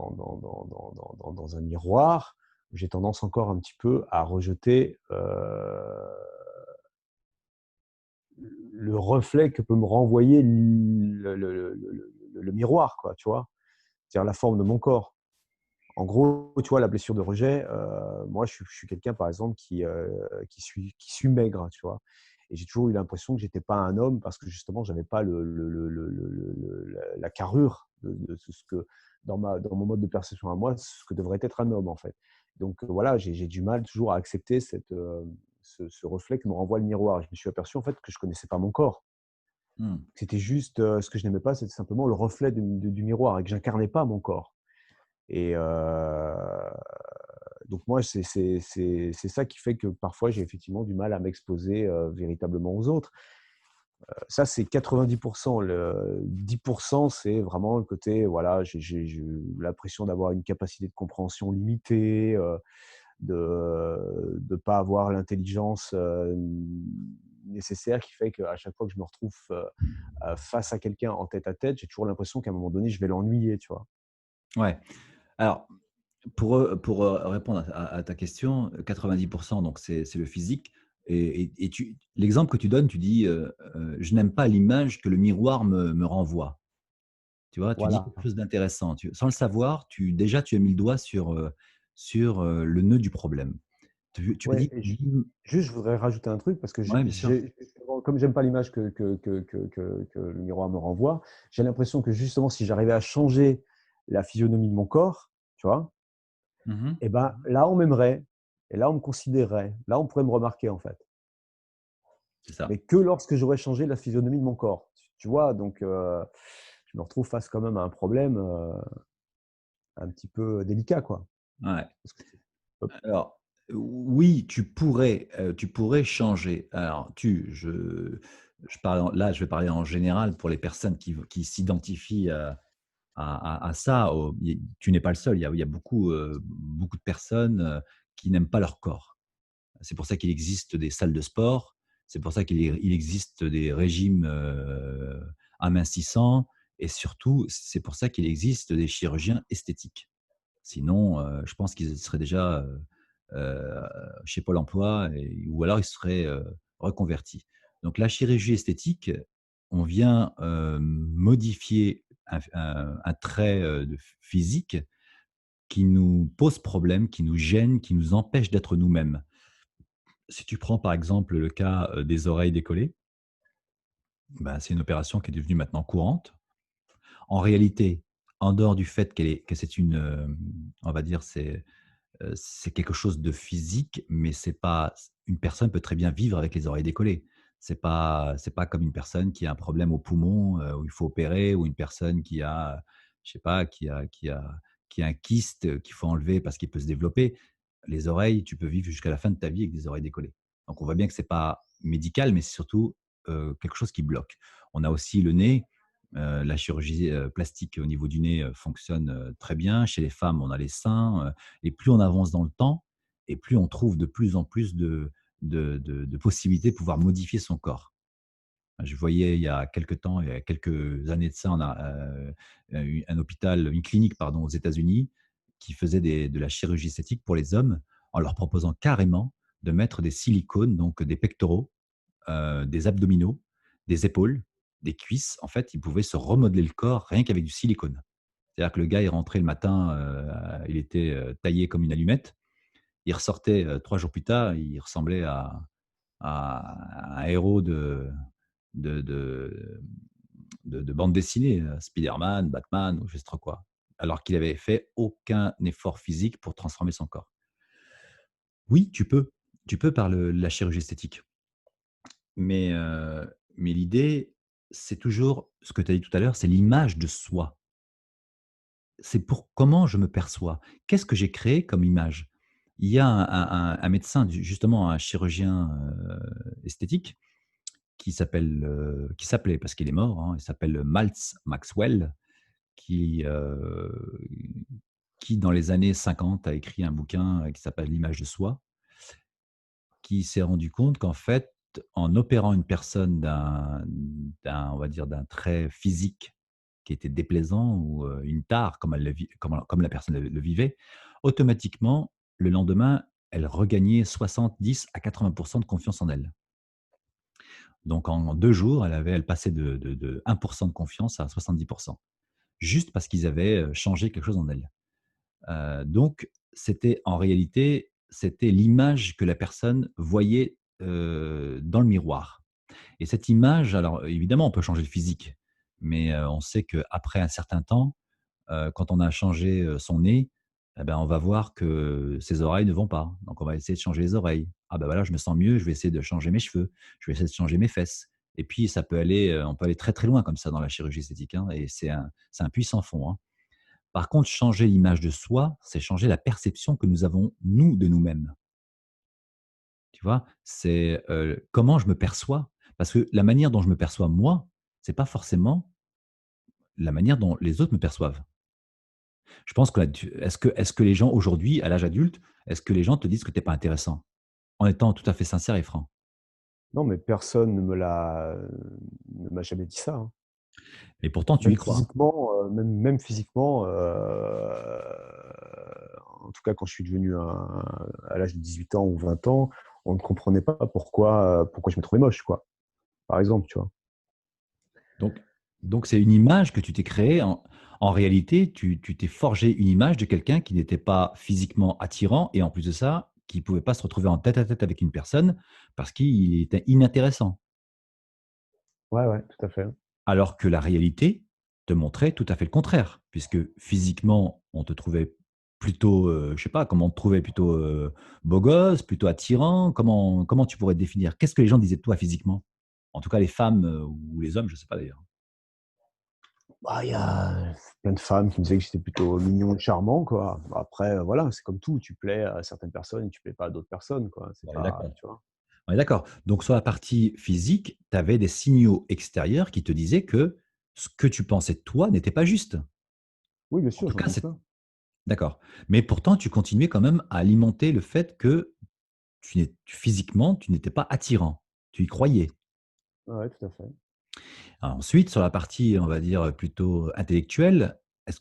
un miroir, j'ai tendance encore un petit peu à rejeter, le reflet que peut me renvoyer le miroir, quoi, tu vois? C'est-à-dire la forme de mon corps. En gros, tu vois, la blessure de rejet, moi, je suis quelqu'un, par exemple, qui suis maigre, tu vois? Et j'ai toujours eu l'impression que j'étais pas un homme parce que justement, j'avais pas la carrure de ce que dans mon mode de perception à moi, ce que devrait être un homme, en fait. Donc voilà, j'ai du mal toujours à accepter ce reflet que me renvoie le miroir. Je me suis aperçu, en fait, que je connaissais pas mon corps. Mmh. C'était juste, ce que je n'aimais pas, c'était simplement le reflet du miroir et que j'incarnais pas mon corps. Et donc moi, c'est ça qui fait que parfois j'ai effectivement du mal à m'exposer, véritablement aux autres. Ça, c'est 90. Le 10, c'est vraiment le côté, voilà, j'ai l'impression d'avoir une capacité de compréhension limitée, de pas avoir l'intelligence, nécessaire, qui fait qu'à chaque fois que je me retrouve, face à quelqu'un en tête à tête, j'ai toujours l'impression qu'à un moment donné, je vais l'ennuyer, tu vois? Ouais. Alors, pour, répondre à ta question, 90, donc c'est le physique, et tu l'exemple que tu donnes, tu dis, «Je n'aime pas l'image que le miroir me renvoie». Tu vois? Tu dis Voilà. quelque chose d'intéressant. Sans le savoir, tu as mis le doigt le nœud du problème. Tu as Ouais, dit et que l'im juste, je voudrais rajouter un truc parce que ouais, bien sûr. comme j'aime pas l'image que le miroir me renvoie, j'ai l'impression que justement, si j'arrivais à changer la physionomie de mon corps, tu vois? Mmh. Et ben, là, on m'aimerait et là, on me considérerait. Là, on pourrait me remarquer, en fait. C'est ça. Mais que lorsque j'aurais changé la physionomie de mon corps. Tu vois? Donc, je me retrouve face quand même à un problème, un petit peu délicat, quoi. Ouais. Parce que c'est hop, Alors, oui, tu pourrais changer. Alors je parle là, je vais parler en général pour les personnes qui s'identifient à ça. Tu n'es pas le seul. Il y a beaucoup de personnes, qui n'aiment pas leur corps. C'est pour ça qu'il existe des salles de sport, c'est pour ça qu'il existe des régimes, amincissants, et surtout, c'est pour ça qu'il existe des chirurgiens esthétiques. Sinon, je pense qu'ils seraient déjà, heu, chez Pôle emploi, ou alors ils seraient, reconvertis. Donc la chirurgie esthétique, on vient, modifier un trait, de physique qui nous pose problème, qui nous gêne, qui nous empêche d'être nous-mêmes. Si tu prends par exemple le cas, des oreilles décollées, bah, c'est une opération qui est devenue maintenant courante. En réalité, en dehors du fait que c'est on va dire, c'est quelque chose de physique, mais c'est pas une personne peut très bien vivre avec les oreilles décollées. C'est pas comme une personne qui a un problème au poumon, où il faut opérer, ou une personne qui a, je sais pas, qui a un kyste, qu'il faut enlever parce qu'il peut se développer. Les oreilles, tu peux vivre jusqu'à la fin de ta vie avec des oreilles décollées. Donc on voit bien que c'est pas médical, mais c'est surtout, quelque chose qui bloque. On a aussi le nez. La chirurgie, plastique au niveau du nez, fonctionne, très bien. Chez les femmes, on a les seins, et plus on avance dans le temps, et plus on trouve de plus en plus de possibilités de pouvoir modifier son corps. Je voyais il y a quelque temps, il y a quelques années de ça, on a, un hôpital, une clinique pardon, aux États-Unis, qui faisait de la chirurgie esthétique pour les hommes, en leur proposant carrément de mettre des silicones, donc des pectoraux, des abdominaux, des épaules, des cuisses. En fait, ils pouvaient se remodeler le corps rien qu'avec du silicone. C'est-à-dire que le gars, il rentrait le matin, il était, taillé comme une allumette. Il ressortait, 3 jours plus tard, il ressemblait à un héros de de de bande dessinée, Spider-Man, Batman ou je sais trop quoi. Alors qu'il avait fait aucun effort physique pour transformer son corps. Oui, tu peux. Tu peux par la chirurgie esthétique. Mais, mais l'idée, c'est toujours ce que tu as dit tout à l'heure, c'est l'image de soi. C'est pour comment je me perçois. Qu'est-ce que j'ai créé comme image? Il y a un médecin, justement un chirurgien, esthétique qui s'appelait parce qu'il est mort, hein, il s'appelle Maltz Maxwell, qui, heu, qui dans les années 50 a écrit un bouquin, qui s'appelle «L'image de soi», qui s'est rendu compte qu'en fait, en opérant une personne on va dire, d'un trait physique qui était déplaisant ou, une tare comme elle le vit comme la personne le vivait, automatiquement, le lendemain, elle regagnait 70 à 80 de confiance en elle. Donc en 2 jours, elle passait de 1 de confiance à 70, juste parce qu'ils avaient, changé quelque chose en elle. Donc c'était en réalité, c'était l'image que la personne voyait, dans le miroir. Et cette image, alors évidemment, on peut changer le physique, mais on sait qu'après un certain temps, quand on a changé, son nez, et ben, on va voir que ses oreilles ne vont pas. Donc on va essayer de changer les oreilles. Ah ben voilà, je me sens mieux, je vais essayer de changer mes cheveux, je vais essayer de changer mes fesses. Et puis ça peut aller, on peut aller très, très loin comme ça dans la chirurgie esthétique, hein, et c'est un puissant fond, hein. Par contre, changer l'image de soi, c'est changer la perception que nous avons, nous, de nous-mêmes. Tu vois? C'est, comment je me perçois, parce que la manière dont je me perçois moi, c'est pas forcément la manière dont les autres me perçoivent. Je pense que la tu est-ce que les gens aujourd'hui, à l'âge adulte, est-ce que les gens te disent que tu es pas intéressant? En étant tout à fait sincère et franc. Non, mais personne ne m'a jamais dit ça, hein. Et pourtant tu y Même crois, hein? physiquement, même physiquement, en tout cas quand je suis devenu à l'âge de 18 ans ou 20 ans, on ne comprenait pas pourquoi je me trouvais moche, quoi, par exemple, tu vois? Donc donc c'est une image que tu t'es créée en réalité, tu t'es forgé une image de quelqu'un qui n'était pas physiquement attirant et en plus de ça, qui pouvait pas se retrouver en tête à tête avec une personne parce qu'il était inintéressant. Ouais, ouais, tout à fait. Alors que la réalité te montrait tout à fait le contraire, puisque physiquement, on te trouvait plutôt, je sais pas, comment on te trouvait plutôt, beau gosse, plutôt attirant? Comment tu pourrais te définir? Qu'est-ce que les gens disaient de toi physiquement? En tout cas les femmes, ou les hommes, je sais pas d'ailleurs. Bah, il y a plein de femmes qui me disaient que j'étais plutôt mignon et charmant, quoi. Bah, après, voilà, c'est comme tout, tu plais à certaines personnes et tu plais pas à d'autres personnes, quoi. C'est On est pas, d'accord. tu vois? On est d'accord. Donc sur la partie physique, tu avais des signaux extérieurs qui te disaient que ce que tu pensais de toi n'était pas juste. Oui, bien En sûr, tout j'en cas, doute c'est pas. d'accord. Mais pourtant, tu continuais quand même à alimenter le fait que physiquement, tu n'étais pas attirant. Tu y croyais. Ouais, ouais, tout à fait. Alors ensuite, sur la partie, on va dire, plutôt intellectuelle, est-ce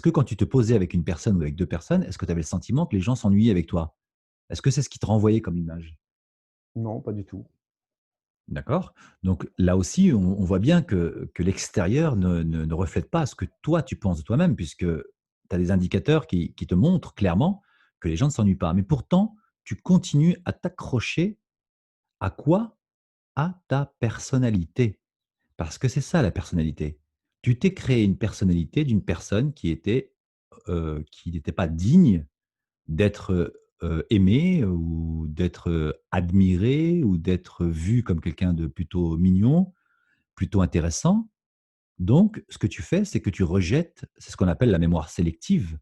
que quand tu te posais avec une personne ou avec 2 personnes, est-ce que tu avais le sentiment que les gens s'ennuyaient avec toi? Est-ce que c'est ce qui te renvoyait comme image? Non, pas du tout. D'accord? Donc là aussi, on voit bien que l'extérieur ne reflète pas ce que toi tu penses de toi-même, puisque tu as des indicateurs qui te montrent clairement que les gens ne s'ennuient pas. Mais pourtant, tu continues à t'accrocher à quoi? À ta personnalité. Parce que c'est ça la personnalité. Tu t'es créé une personnalité d'une personne qui n'était pas digne d'être, aimée ou d'être, admirée ou d'être vu comme quelqu'un de plutôt mignon, plutôt intéressant. Donc ce que tu fais, c'est que tu rejettes, c'est ce qu'on appelle la mémoire sélective,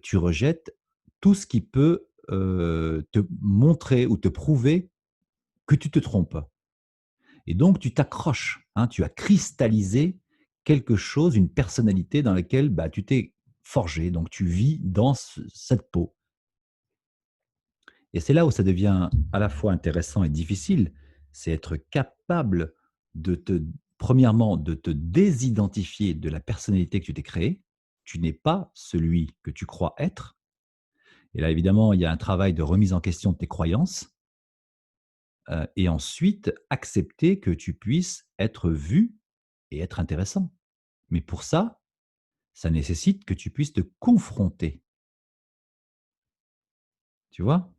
tu rejettes tout ce qui peut, te montrer ou te prouver que tu te trompes. Et donc tu t'accroches, hein, tu as cristallisé quelque chose, une personnalité dans laquelle, bah, tu t'es forgé, donc tu vis dans cette peau. Et c'est là où ça devient à la fois intéressant et difficile, c'est être capable de te premièrement, de te désidentifier de la personnalité que tu t'es créée. Tu n'es pas celui que tu crois être. Et là, évidemment, il y a un travail de remise en question de tes croyances, et ensuite accepter que tu puisses être vu et être intéressant. Mais pour ça, ça nécessite que tu puisses te confronter, tu vois?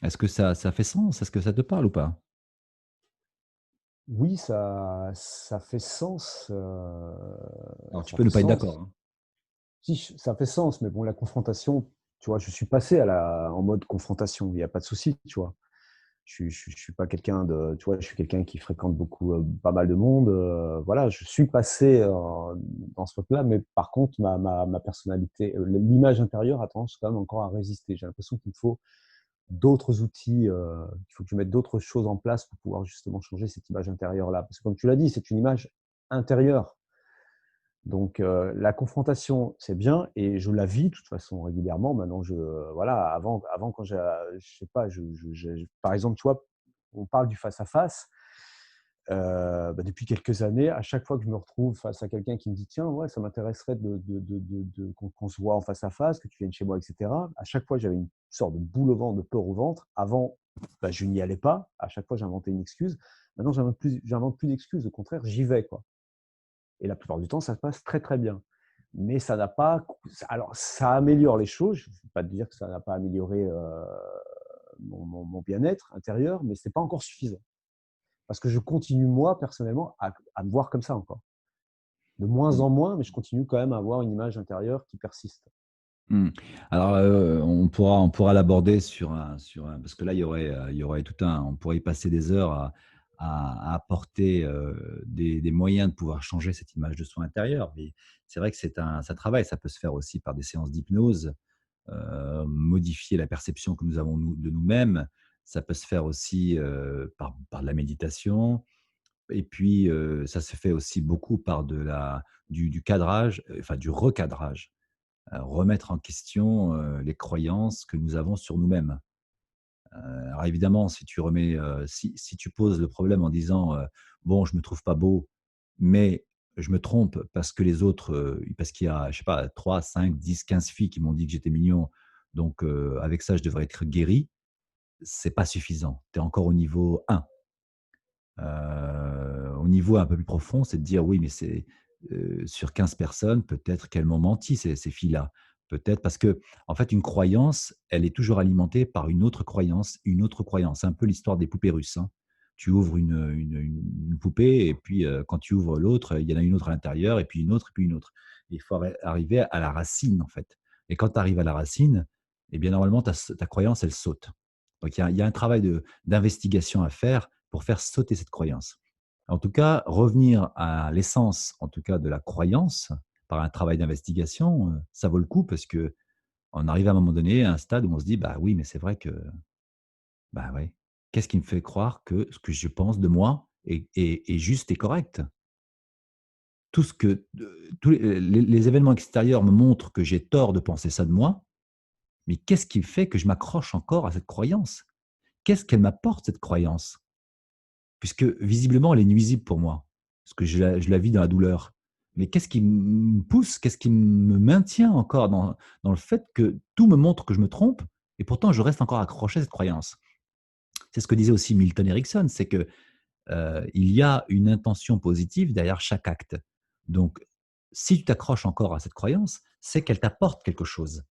Est-ce que ça fait sens? Est-ce que ça te parle ou pas? Oui, ça fait sens, Alors tu ça peux ne fait pas être sens. d'accord, hein. Si, ça fait sens, mais bon, la confrontation, tu vois, je suis passé en mode confrontation, il n'y a pas de souci, tu vois. Je suis pas quelqu'un de, tu vois, je suis quelqu'un qui fréquente beaucoup, pas mal de monde. Voilà, je suis passé dans ce truc-là, mais par contre, ma personnalité, l'image intérieure a tendance quand même encore à résister. J'ai l'impression qu'il me faut d'autres outils, il faut que je mette d'autres choses en place pour pouvoir justement changer cette image intérieure-là. Parce que comme tu l'as dit, c'est une image intérieure. Donc la confrontation, c'est bien et je la vis de toute façon régulièrement. Maintenant, voilà, avant quand je sais pas, par exemple, tu vois, on parle du face à face. Depuis quelques années, à chaque fois que je me retrouve face à quelqu'un qui me dit tiens, ouais, ça m'intéresserait qu'on se voit en face à face, que tu viennes chez moi, etc. À chaque fois, j'avais une sorte de boule au ventre, de peur au ventre. Avant, je n'y allais pas. À chaque fois, j'inventais une excuse. Maintenant, j'invente plus d'excuses. Au contraire, j'y vais, quoi. Et la plupart du temps, ça se passe très, très bien. Mais ça n'a pas. Alors, ça améliore les choses. Je ne vais pas te dire que ça n'a pas amélioré mon bien-être intérieur, mais ce n'est pas encore suffisant. Parce que je continue, moi, personnellement, à me voir comme ça encore. De moins en moins, mais je continue quand même à avoir une image intérieure qui persiste. Mmh. Alors, on pourra l'aborder sur un parce que là, il y aurait tout un on pourrait y passer des heures à apporter, des moyens de pouvoir changer cette image de soi intérieur. Mais c'est vrai que ça travaille, ça peut se faire aussi par des séances d'hypnose, modifier la perception que nous avons de nous-mêmes. Ça peut se faire aussi, par de la méditation et puis, ça se fait aussi beaucoup par du cadrage, enfin du recadrage. Remettre en question, les croyances que nous avons sur nous-mêmes. Alors évidemment, si tu poses le problème en disant, «Bon, je me trouve pas beau, mais je me trompe parce que les autres, parce qu'il y a, je sais pas, 3, 5, 10, 15 filles qui m'ont dit que j'étais mignon, donc avec ça, je devrais être guéri», c'est pas suffisant. Tu es encore au niveau 1. Au niveau un peu plus profond, c'est de dire: «Oui, mais sur 15 personnes, peut-être qu'elles m'ont menti ces filles-là». Peut-être parce que en fait, une croyance, elle est toujours alimentée par une autre croyance, une autre croyance. C'est un peu l'histoire des poupées russes, hein. Tu ouvres une poupée et puis, quand tu ouvres l'autre, il y en a une autre à l'intérieur et puis une autre et puis une autre. Il faut arriver à la racine, en fait, et quand tu arrives à la racine, eh bien, normalement, ta croyance, elle saute. Donc il y a un travail d'investigation à faire pour faire sauter cette croyance. En tout cas, revenir à l'essence, en tout cas, de la croyance, par un travail d'investigation, ça vaut le coup parce que on arrive à un moment donné à un stade où on se dit: «Bah oui, mais c'est vrai que, bah ouais, qu'est-ce qui me fait croire que ce que je pense de moi est juste et correct?» Tout ce que tous les événements extérieurs me montrent que j'ai tort de penser ça de moi, mais qu'est-ce qui fait que je m'accroche encore à cette croyance? Qu'est-ce qu'elle m'apporte cette croyance? Puisque visiblement, elle est nuisible pour moi, parce que je la vis dans la douleur. Mais qu'est-ce qui me pousse? Qu'est-ce qui me maintient encore dans le fait que tout me montre que je me trompe et pourtant je reste encore accroché à cette croyance? C'est ce que disait aussi Milton Erickson, c'est que, il y a une intention positive derrière chaque acte. Donc si tu t'accroches encore à cette croyance, c'est qu'elle t'apporte quelque chose.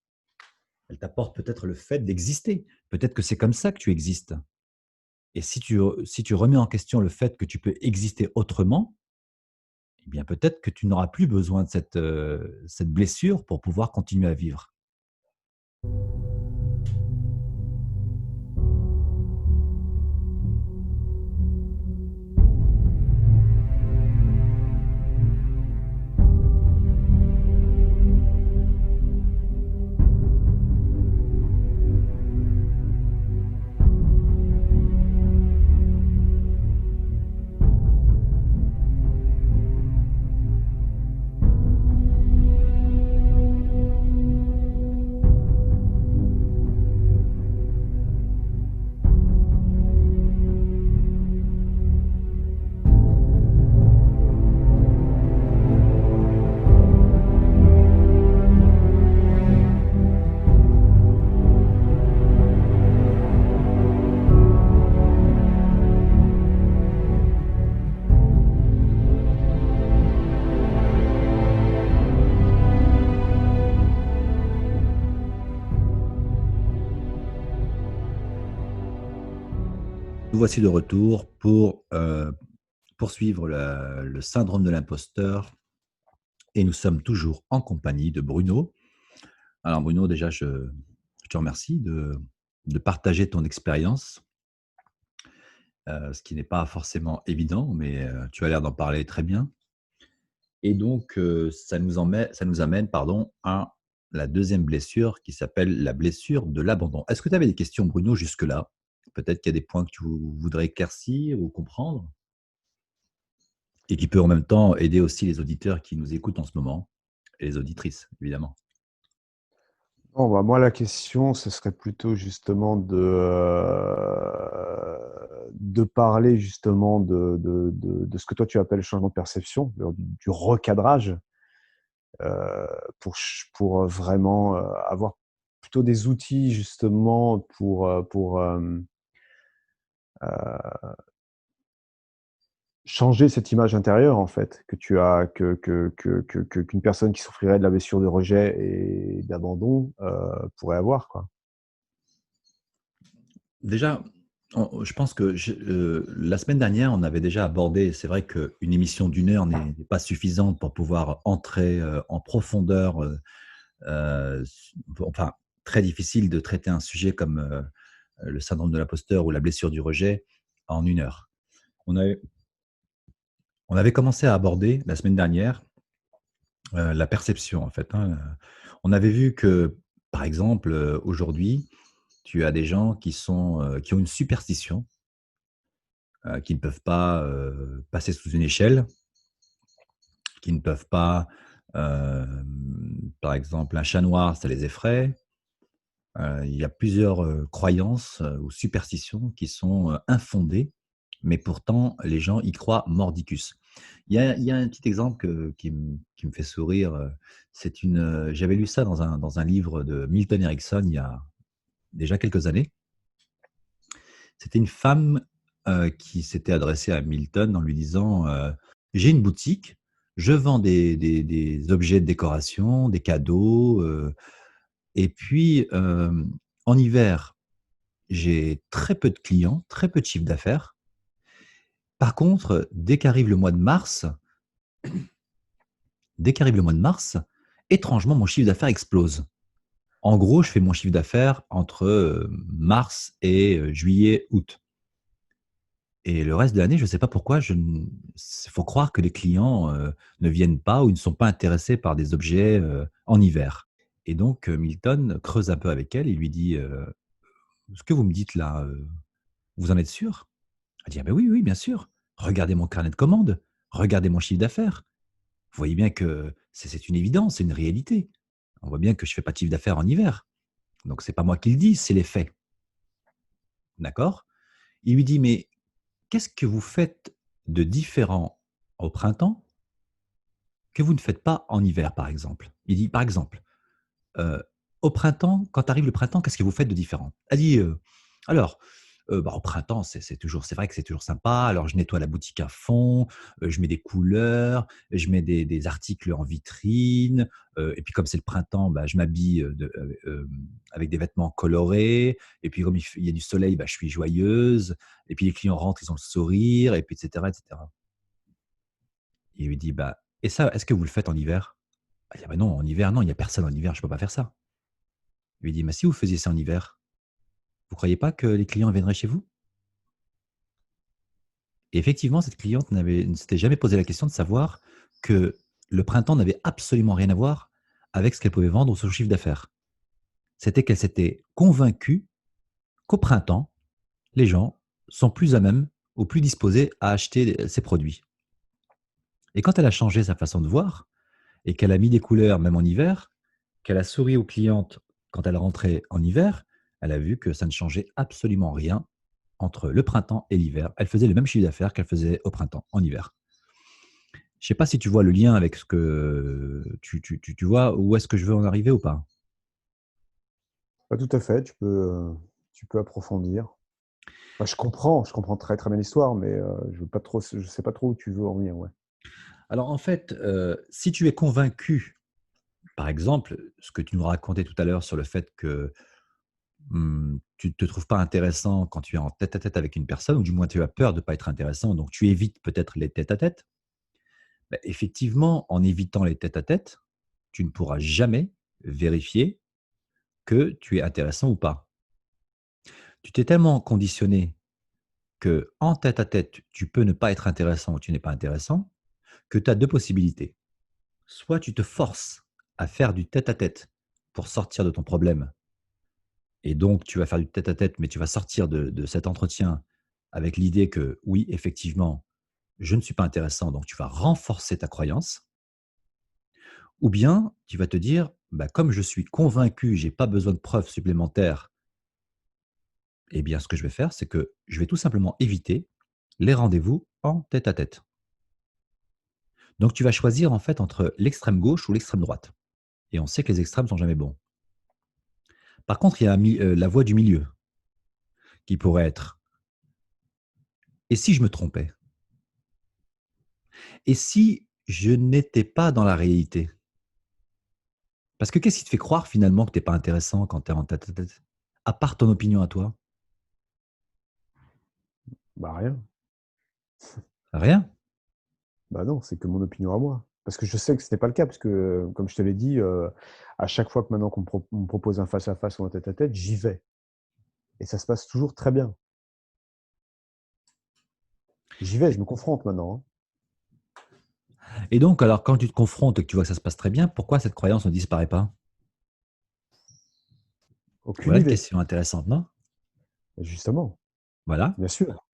Elle t'apporte peut-être le fait d'exister. Peut-être que c'est comme ça que tu existes. Et si tu remets en question le fait que tu peux exister autrement, eh bien, peut-être que tu n'auras plus besoin de cette blessure pour pouvoir continuer à vivre. Nous voici de retour pour, poursuivre le syndrome de l'imposteur et nous sommes toujours en compagnie de Bruno. Alors Bruno, déjà, je te remercie de partager ton expérience, ce qui n'est pas forcément évident, mais tu as l'air d'en parler très bien. Et donc, ça nous amène, pardon, à la deuxième blessure qui s'appelle la blessure de l'abandon. Est-ce que tu avais des questions, Bruno, jusque-là? Peut-être qu'il y a des points que tu voudrais éclaircir ou comprendre et qui peut en même temps aider aussi les auditeurs qui nous écoutent en ce moment et les auditrices, évidemment. Bon, bah, moi, la question, ce serait plutôt justement de parler justement de ce que toi tu appelles le changement de perception, du recadrage, euh, pour vraiment avoir plutôt des outils justement pour changer cette image intérieure en fait que tu as qu'une personne qui souffrirait de la blessure de rejet et d'abandon pourrait avoir, quoi. Déjà, je pense que la semaine dernière, on avait déjà abordé, c'est vrai qu'une émission d'une heure n'est pas suffisante pour pouvoir entrer en profondeur. Enfin, très difficile de traiter un sujet comme le syndrome de l'imposteur ou la blessure du rejet en une heure. On avait, on avait commencé à aborder la semaine dernière la perception, en fait, hein. On avait vu que, par exemple, aujourd'hui, tu as des gens qui ont une superstition, qui ne peuvent pas passer sous une échelle, qui ne peuvent pas, par exemple, un chat noir, ça les effraie. Il y a plusieurs croyances ou superstitions qui sont infondées, mais pourtant les gens y croient mordicus. Il y a un petit exemple qui me fait sourire. J'avais lu ça dans un livre de Milton Erickson il y a déjà quelques années. C'était une femme qui s'était adressée à Milton en lui disant j'ai une boutique, je vends des objets de décoration, des cadeaux, et puis en hiver, j'ai très peu de clients, très peu de chiffre d'affaires. Par contre, dès qu'arrive le mois de mars, étrangement, mon chiffre d'affaires explose. En gros, je fais mon chiffre d'affaires entre mars et juillet, août. Et le reste de l'année, je ne sais pas pourquoi, il faut croire que les clients ne viennent pas ou ils ne sont pas intéressés par des objets en hiver. Et donc, Milton creuse un peu avec elle et lui dit ce que vous me dites là, vous en êtes sûr? Elle dit: «Ah ben oui, oui, bien sûr. Regardez mon carnet de commandes, regardez mon chiffre d'affaires. Vous voyez bien que c'est une évidence, c'est une réalité. On voit bien que je fais pas de chiffre d'affaires en hiver. Donc c'est pas moi qui le dis, c'est les faits». D'accord? Il lui dit: «Mais qu'est-ce que vous faites de différent au printemps que vous ne faites pas en hiver, par exemple?» Il dit: «Par exemple, Heu, au printemps, quand arrive le printemps, qu'est-ce que vous faites de différent?» Elle dit, «Alors, bah, au printemps, c'est vrai que c'est toujours sympa. Alors je nettoie la boutique à fond, je mets des couleurs, je mets des articles en vitrine, et puis comme c'est le printemps, bah, je m'habille, avec des vêtements colorés et puis comme il y a du soleil, bah, je suis joyeuse et puis les clients rentrent, ils ont le sourire et puis et cetera et cetera». Il lui dit: «Bah et ça, est-ce que vous le faites en hiver?» Elle dit: «Ah bah non, en hiver, non, il y a personne en hiver, je peux pas faire ça». Il lui dit: «Mais si vous faisiez ça en hiver, vous croyez pas que les clients viendraient chez vous?» Et effectivement, cette cliente ne s'était jamais posé la question de savoir que le printemps n'avait absolument rien à voir avec ce qu'elle pouvait vendre ou son chiffre d'affaires. C'était qu'elle s'était convaincue qu'au printemps, les gens sont plus à même ou plus disposés à acheter ses produits. Et quand elle a changé sa façon de voir et qu'elle a mis des couleurs même en hiver, qu'elle a souri aux clientes quand elle rentrait en hiver, elle a vu que ça ne changeait absolument rien entre le printemps et l'hiver. Elle faisait le même chiffre d'affaires qu'elle faisait au printemps, en hiver. Je sais pas si tu vois le lien avec ce que tu vois où est-ce que je veux en arriver ou pas? Pas tout à fait, tu peux approfondir. Enfin, je comprends très très bien l'histoire, mais je sais pas trop où tu veux en venir, ouais. Alors en fait, si tu es convaincu, par exemple, ce que tu nous racontais tout à l'heure sur le fait que, tu ne te trouves pas intéressant quand tu es en tête-à-tête avec une personne ou du moins tu as peur de ne pas être intéressant, donc tu évites peut-être les tête-à-tête. Bah, effectivement, en évitant les tête-à-tête, tu ne pourras jamais vérifier que tu es intéressant ou pas. Tu t'es tellement conditionné que en tête-à-tête, tu peux ne pas être intéressant ou tu n'es pas intéressant, que tu as 2 possibilités. Soit tu te forces à faire du tête-à-tête pour sortir de ton problème et donc tu vas faire du tête-à-tête, mais tu vas sortir de cet entretien avec l'idée que oui, effectivement, je ne suis pas intéressant, donc tu vas renforcer ta croyance. Ou bien tu vas te dire: «Bah, comme je suis convaincu, j'ai pas besoin de preuves supplémentaires, eh bien, ce que je vais faire, c'est que je vais tout simplement éviter les rendez-vous en tête-à-tête». Donc tu vas choisir en fait entre l'extrême gauche ou l'extrême droite et on sait que les extrêmes sont jamais bons. Par contre, il y a la voie du milieu qui pourrait être: «Et si je me trompais? Et si je n'étais pas dans la réalité?» Parce que qu'est-ce qui te fait croire finalement que tu es pas intéressant quand tu es en tête-à-tête? À part ton opinion à toi? Bah, rien. Rien? Bah, non, c'est que mon opinion à moi. Parce que je sais que ce n'est pas le cas, parce que, comme je te l'ai dit, à chaque fois que maintenant qu'on me propose un face à face ou un tête à tête, j'y vais et ça se passe toujours très bien. J'y vais, je me confronte maintenant, hein. Et donc alors quand tu te confrontes et que tu vois que ça se passe très bien, pourquoi cette croyance ne disparaît pas? Aucune Voilà une idée. question intéressante, non? Justement, Voilà. bien sûr,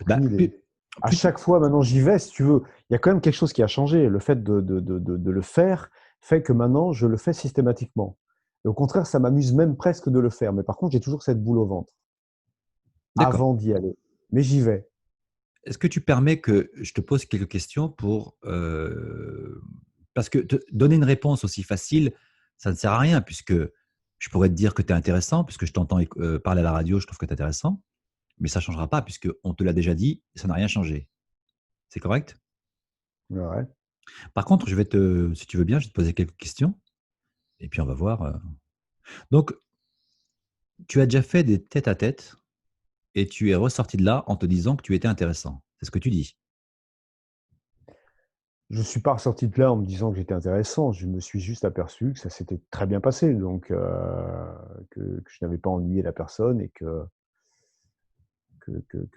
Bah, aucune idée. À plus tu chaque fois maintenant j'y vais, si tu veux. Il y a quand même quelque chose qui a changé. Le fait de le faire fait que maintenant je le fais systématiquement et au contraire, ça m'amuse même presque de le faire. Mais par contre, j'ai toujours cette boule au ventre d'accord. avant d'y aller. Mais j'y vais. Est-ce que tu permets que je te pose quelques questions pour, parce que te donner une réponse aussi facile, ça ne sert à rien puisque je pourrais te dire que tu es intéressant puisque je t'entends parler à la radio, je trouve que tu es intéressant, mais ça ne changera pas puisqu'on te l'a déjà dit, ça n'a rien changé. C'est correct? Ouais. Par contre, je vais te si tu veux bien, je vais te poser quelques questions et puis on va voir, donc tu as déjà fait des tête-à-tête et tu es ressorti de là en te disant que tu étais intéressant. C'est ce que tu dis? Je suis pas ressorti de là en me disant que j'étais intéressant. Je me suis juste aperçu que ça s'était très bien passé, donc que je n'avais pas ennuyé la personne et que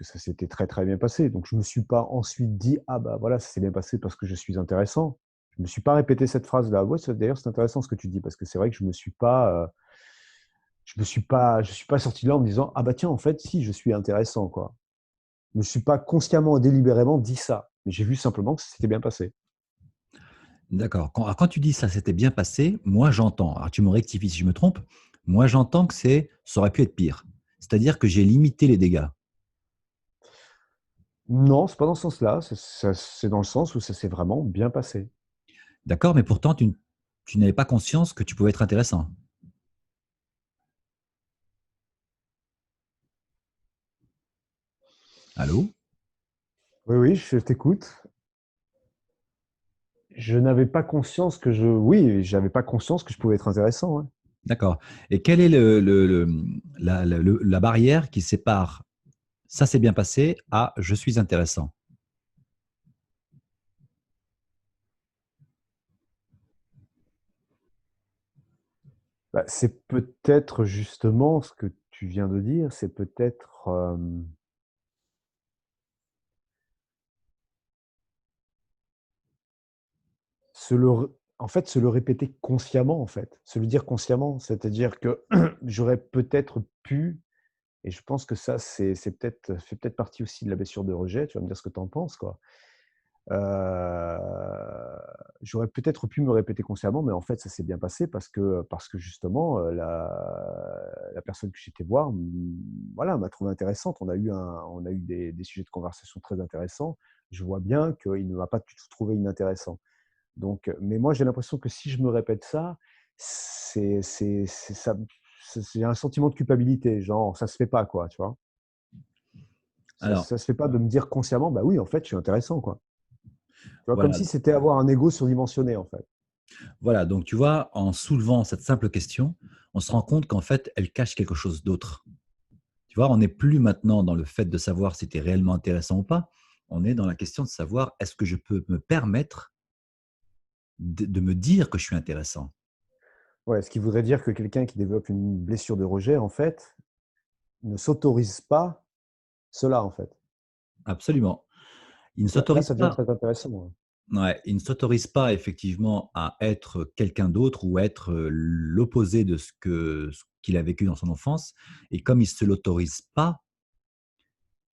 ça s'était très, très bien passé. Donc je me suis pas ensuite dit: «Ah bah voilà, ça s'est bien passé parce que je suis intéressant». Je me suis pas répété cette phrase-là. Ouais, c'est d'ailleurs, c'est intéressant ce que tu dis parce que c'est vrai que je suis pas sorti de là en me disant: «Ah bah tiens, en fait, si, je suis intéressant, quoi». Je me suis pas consciemment, délibérément dit ça, mais j'ai vu simplement que ça s'était bien passé. D'accord. Quand tu dis: «Ça s'était bien passé», moi j'entends, alors tu me rectifies si je me trompe, moi j'entends que ça aurait pu être pire. C'est-à-dire que j'ai limité les dégâts. Non, c'est pas dans ce sens-là, c'est dans le sens où ça s'est vraiment bien passé. D'accord? Mais pourtant tu n'avais pas conscience que tu pouvais être intéressant. Allô? Oui, oui, je t'écoute. Je n'avais pas conscience que je oui, j'avais pas conscience que je pouvais être intéressant, ouais. D'accord. Et quelle est la barrière qui sépare «ça s'est bien passé» à «je suis intéressant»? Bah, c'est peut-être justement ce que tu viens de dire, c'est peut-être, se le r en fait, se le répéter consciemment, en fait. Se le dire consciemment, c'est-à-dire que j'aurais peut-être pu et je pense que ça, c'est peut-être fait peut-être partie aussi de la blessure de rejet, tu vas me dire ce que tu en penses, quoi. Heu, J'aurais peut-être pu me répéter consciemment, mais en fait, ça s'est bien passé parce que justement, la personne que j'étais voir, voilà, m'a trouvé intéressante. On a eu des sujets de conversation très intéressants. Je vois bien qu'il ne m'a pas du tout trouvé inintéressant. Donc, mais moi, j'ai l'impression que si je me répète ça, c'est ça j'ai un sentiment de culpabilité, genre ça se fait pas quoi, tu vois? Alors Ça se fait pas de me dire consciemment: «Bah oui, en fait, je suis intéressant, quoi». Tu vois? Comme voilà, si c'était avoir un ego surdimensionné, en fait. voilà, donc tu vois, en soulevant cette simple question, on se rend compte qu'en fait, elle cache quelque chose d'autre. Tu vois, on n'est plus maintenant dans le fait de savoir si tu es réellement intéressant ou pas. On est dans la question de savoir est-ce que je peux me permettre de me dire que je suis intéressant. Ouais, ce qui voudrait dire que quelqu'un qui développe une blessure de rejet, en fait, ne s'autorise pas cela, en fait. Absolument. Il ne Donc là, s'autorise ça devient pas. très intéressant, hein. Ouais, il ne s'autorise pas effectivement à être quelqu'un d'autre ou être, l'opposé de ce qu'il a vécu dans son enfance, et comme il ne se l'autorise pas,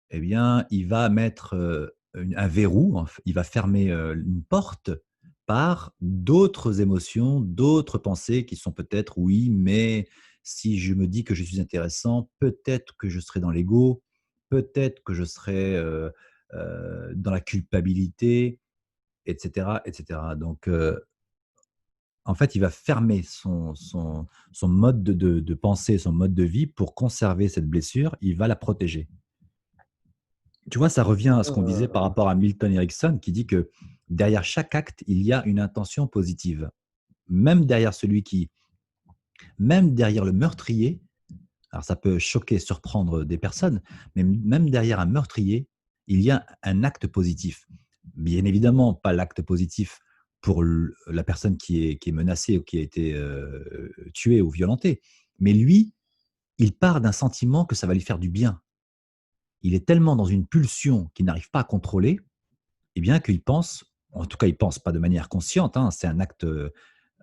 eh bien, il va mettre, un verrou, il va fermer, une porte par d'autres émotions, d'autres pensées qui sont peut-être: «Oui, mais si je me dis que je suis intéressant, peut-être que je serai dans l'ego, peut-être que je serai, dans la culpabilité», et cetera, et cetera. Donc, en fait, il va fermer son mode de pensée, son mode de vie pour conserver cette blessure, il va la protéger. Tu vois, ça revient à ce qu'on disait par Heu, rapport à Milton Erickson qui dit que derrière chaque acte, il y a une intention positive. Même derrière celui qui même derrière le meurtrier, alors ça peut choquer, surprendre des personnes, mais même derrière un meurtrier, il y a un acte positif. Bien évidemment, pas l'acte positif pour la personne qui est menacée ou qui a été tuée ou violentée, mais lui, il part d'un sentiment que ça va lui faire du bien. Il est tellement dans une pulsion qu'il n'arrive pas à contrôler, et bien qu'il pense, en tout cas il pense pas de manière consciente, hein, c'est un acte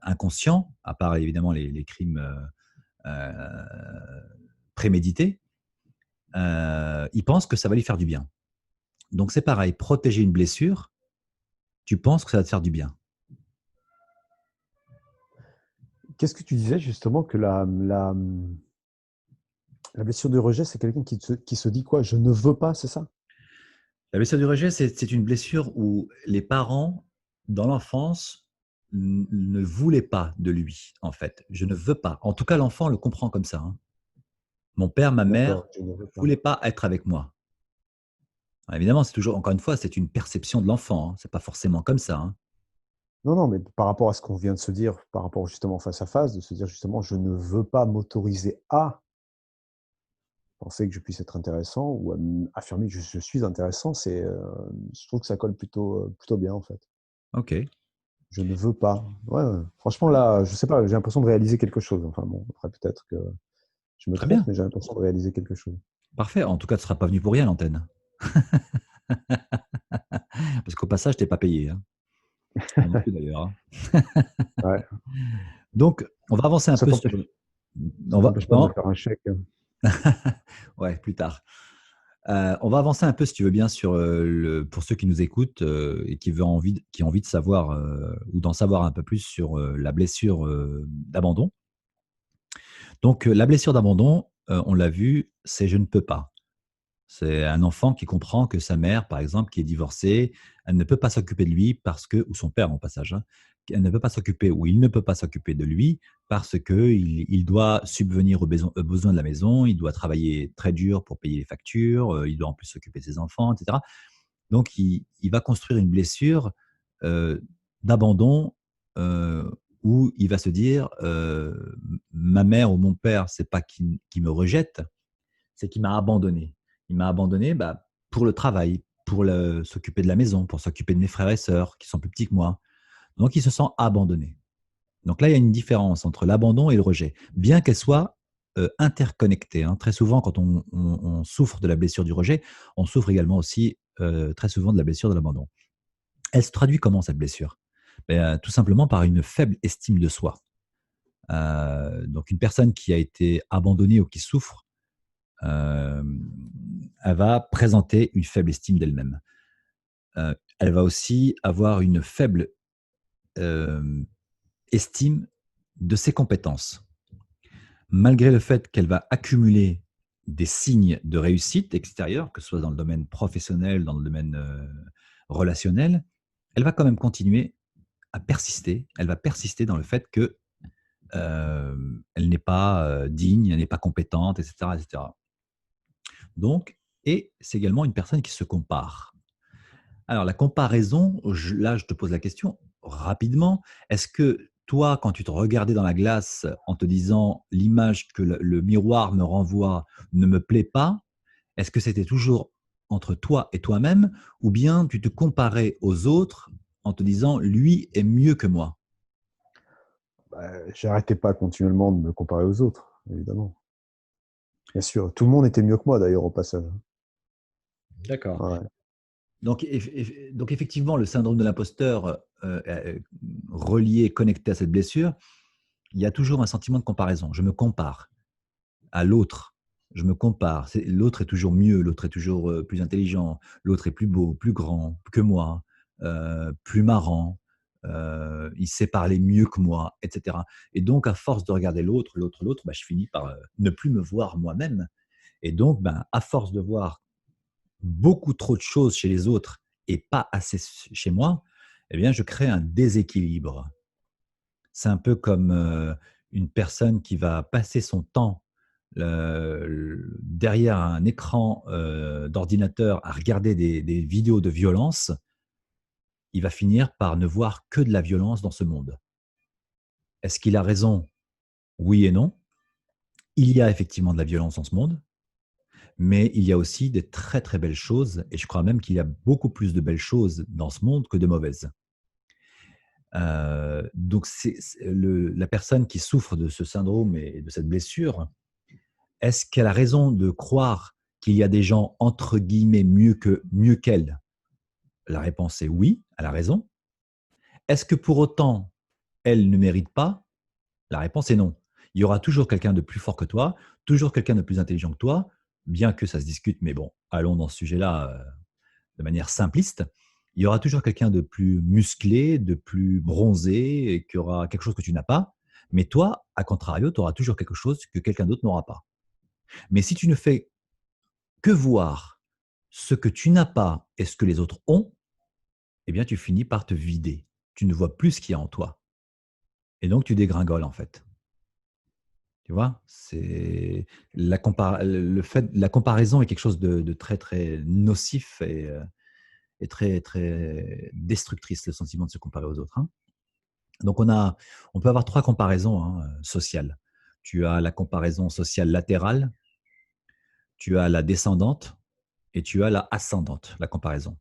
inconscient, à part évidemment les crimes prémédités, il pense que ça va lui faire du bien. Donc c'est pareil, protéger une blessure, tu penses que ça va te faire du bien. Qu'est-ce que tu disais justement que la blessure de rejet, c'est quelqu'un qui se dit quoi? «Je ne veux pas», c'est ça? La blessure du rejet, c'est une blessure où les parents, dans l'enfance, ne voulaient pas de lui, en fait. Je ne veux pas. En tout cas, l'enfant le comprend comme ça, hein. Mon père, ma mère D'accord, je ne veux ne pas. voulaient pas être avec moi. Alors évidemment, c'est toujours, encore une fois, c'est une perception de l'enfant, hein. C'est pas forcément comme ça, hein. Non, non, mais par rapport à ce qu'on vient de se dire, par rapport justement face à face, de se dire justement: «Je ne veux pas m'autoriser à penser que je puisse être intéressant ou à affirmer que je suis intéressant», je trouve que ça colle plutôt bien, en fait. OK, Je ne veux pas. Ouais, ouais. Franchement, là, je sais pas, j'ai l'impression de réaliser quelque chose. Enfin bon, après peut-être que je me très trompe, bien, mais j'ai l'impression de réaliser quelque chose. parfait. En tout cas, tu ne seras pas venu pour rien à l'antenne. Parce qu'au passage, tu es pas payé, hein. Moi non plus d'ailleurs, hein. Ouais, Donc, on va avancer un ça peu sur t'empêche on ça va t'empêche pas de me non? faire un chèque, hein. Ouais, plus tard. On va avancer un peu si tu veux bien sur, pour ceux qui nous écoutent, et qui ont envie de savoir, ou d'en savoir un peu plus sur, la blessure, d'abandon. Donc, la blessure d'abandon, on l'a vu, c'est: «Je ne peux pas». C'est un enfant qui comprend que sa mère, par exemple, qui est divorcée, elle ne peut pas s'occuper de lui parce que, ou son père en passage, hein, elle ne peut pas s'occuper, ou il ne peut pas s'occuper de lui parce qu'il doit subvenir aux besoins de la maison, il doit travailler très dur pour payer les factures, il doit en plus s'occuper de ses enfants, et cetera. Donc il va construire une blessure, d'abandon, heu, où il va se dire, «Ma mère ou mon père, c'est pas qui me rejette, c'est qu'il m'a abandonné. Il m'a abandonné, bah, pour le travail, pour s'occuper de la maison, pour s'occuper de mes frères et sœurs qui sont plus petits que moi. Donc il se sent abandonné. Donc là, il y a une différence entre l'abandon et le rejet, bien qu'elles soient, interconnectées, hein. Très souvent, quand on souffre de la blessure du rejet, on souffre également aussi, très souvent de la blessure de l'abandon. Elle se traduit comment cette blessure? Tout simplement par une faible estime de soi. Donc une personne qui a été abandonnée ou qui souffre, Hem, elle va présenter une faible estime d'elle-même. Elle va aussi avoir une faible, hem, estime de ses compétences. Malgré le fait qu'elle va accumuler des signes de réussite extérieure, que ce soit dans le domaine professionnel, dans le domaine, relationnel, elle va quand même continuer à persister. Elle va persister dans le fait que, elle n'est pas, digne, elle n'est pas compétente, et cetera, et cetera. Donc, et c'est également une personne qui se compare. Alors la comparaison, là, je te pose la question rapidement. Est-ce que toi, quand tu te regardais dans la glace en te disant: «L'image que le miroir me renvoie ne me plaît pas», est-ce que c'était toujours entre toi et toi-même, ou bien tu te comparais aux autres en te disant: «Lui est mieux que moi»? j'arrêtais pas continuellement de me comparer aux autres, évidemment. Bien sûr. Tout le monde était mieux que moi, d'ailleurs, au passage. D'accord. Ouais. Donc effectivement, le syndrome de l'imposteur relié, connecté à cette blessure, il y a toujours un sentiment de comparaison. Je me compare à l'autre. Je me compare. L'autre est toujours mieux, l'autre est toujours plus intelligent, l'autre est plus beau, plus grand que moi, plus marrant, il sait parler mieux que moi, etc. Et donc, à force de regarder l'autre, bah, je finis par ne plus me voir moi-même. Et donc, ben, à force de voir beaucoup trop de choses chez les autres et pas assez chez moi, eh bien, je crée un déséquilibre. C'est un peu comme une personne qui va passer son temps derrière un écran d'ordinateur à regarder des vidéos de violence. Il va finir par ne voir que de la violence dans ce monde. Est-ce qu'il a raison? Oui et non. Il y a effectivement de la violence dans ce monde, mais il y a aussi des très très belles choses, et je crois même qu'il y a beaucoup plus de belles choses dans ce monde que de mauvaises. Donc la personne qui souffre de ce syndrome et de cette blessure, est-ce qu'elle a raison de croire qu'il y a des gens entre guillemets mieux qu'elle? La réponse est oui, elle a raison. Est-ce que pour autant elle ne mérite pas? La réponse est non. Il y aura toujours quelqu'un de plus fort que toi, toujours quelqu'un de plus intelligent que toi, bien que ça se discute, mais bon, allons dans ce sujet-là de manière simpliste. Il y aura toujours quelqu'un de plus musclé, de plus bronzé, et qui aura quelque chose que tu n'as pas. Mais toi, à contrario, tu auras toujours quelque chose que quelqu'un d'autre n'aura pas. Mais si tu ne fais que voir ce que tu n'as pas et ce que les autres ont, eh bien, tu finis par te vider. Tu ne vois plus ce qu'il y a en toi. Et donc, tu dégringoles, en fait. Tu vois, c'est la comparaison est quelque chose de très très nocif et très très destructrice, le sentiment de se comparer aux autres, hein. Donc on peut avoir trois comparaisons sociales. Tu as la comparaison sociale latérale, tu as la descendante et tu as la ascendante, la comparaison.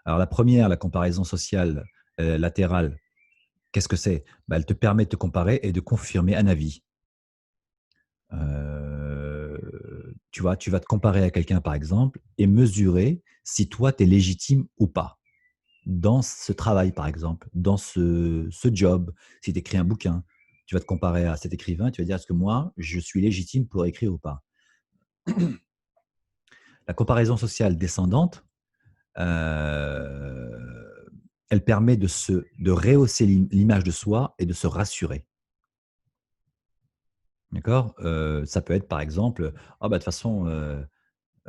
Alors la première, la comparaison sociale latérale, qu'est-ce que c'est? Bah, elle te permet de te comparer et de confirmer un avis. Tu vois, tu vas te comparer à quelqu'un, par exemple, et mesurer si toi, tu es légitime ou pas dans ce travail, par exemple, dans ce job. Si tu écris un bouquin, tu vas te comparer à cet écrivain, tu vas dire, est-ce que moi, je suis légitime pour écrire ou pas? La comparaison sociale descendante, elle permet de rehausser l'image de soi et de se rassurer. D'accord. Ça peut être, par exemple, ah bah, de toute façon,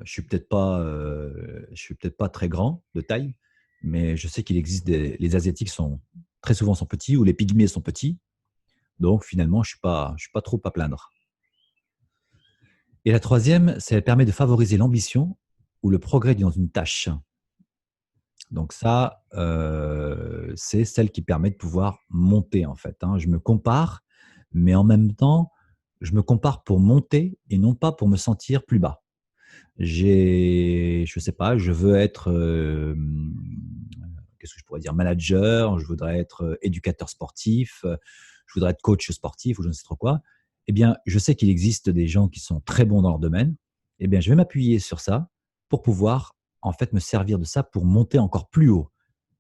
je suis peut-être pas très grand de taille, mais je sais qu'il existe les asiatiques sont très souvent sont petits ou les pygmées sont petits, donc finalement je suis pas trop à plaindre. Et la troisième, c'est elle permet de favoriser l'ambition ou le progrès dans une tâche. Donc ça, c'est celle qui permet de pouvoir monter en fait, hein. Je me compare, mais en même temps, je me compare pour monter et non pas pour me sentir plus bas. Je sais pas, je veux être, qu'est-ce que je pourrais dire? Manager, je voudrais être, éducateur sportif, je voudrais être coach sportif ou je ne sais trop quoi. Eh bien, je sais qu'il existe des gens qui sont très bons dans leur domaine. Eh bien, je vais m'appuyer sur ça pour pouvoir, en fait, me servir de ça pour monter encore plus haut.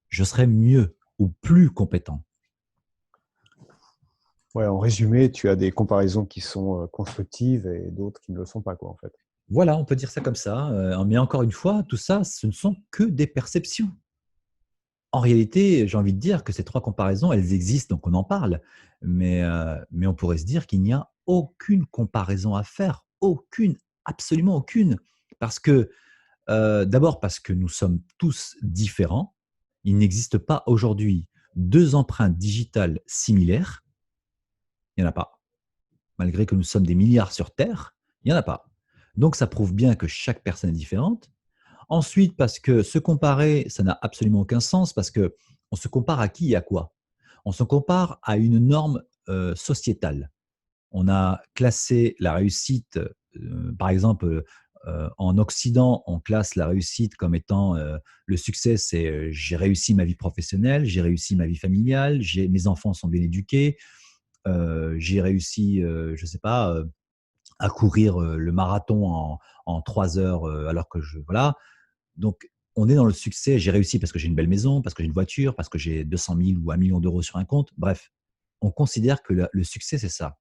Je serai mieux ou plus compétent. Ouais, en résumé, tu as des comparaisons qui sont constructives et d'autres qui ne le sont pas, quoi, en fait. Voilà, on peut dire ça comme ça, mais encore une fois, tout ça, ce ne sont que des perceptions. En réalité, j'ai envie de dire que ces 3 comparaisons, elles existent, donc on en parle. Mais on pourrait se dire qu'il n'y a aucune comparaison à faire, aucune, absolument aucune. Parce que, d'abord parce que nous sommes tous différents. Il n'existe pas aujourd'hui 2 empreintes digitales similaires. Il n'y en a pas. Malgré que nous sommes des milliards sur terre, il n'y en a pas. Donc ça prouve bien que chaque personne est différente. Ensuite, parce que se comparer, ça n'a absolument aucun sens, parce que on se compare à qui et à quoi? On se compare à une norme sociétale. On a classé la réussite, par exemple, en Occident, on classe la réussite comme étant le succès, c'est j'ai réussi ma vie professionnelle, j'ai réussi ma vie familiale, mes enfants sont bien éduqués, j'ai réussi, je sais pas, à courir le marathon en 3 heures, alors que voilà. Donc, on est dans le succès. J'ai réussi parce que j'ai une belle maison, parce que j'ai une voiture, parce que j'ai 200 000 ou 1 million d'euros sur un compte. Bref, on considère que le succès, c'est ça.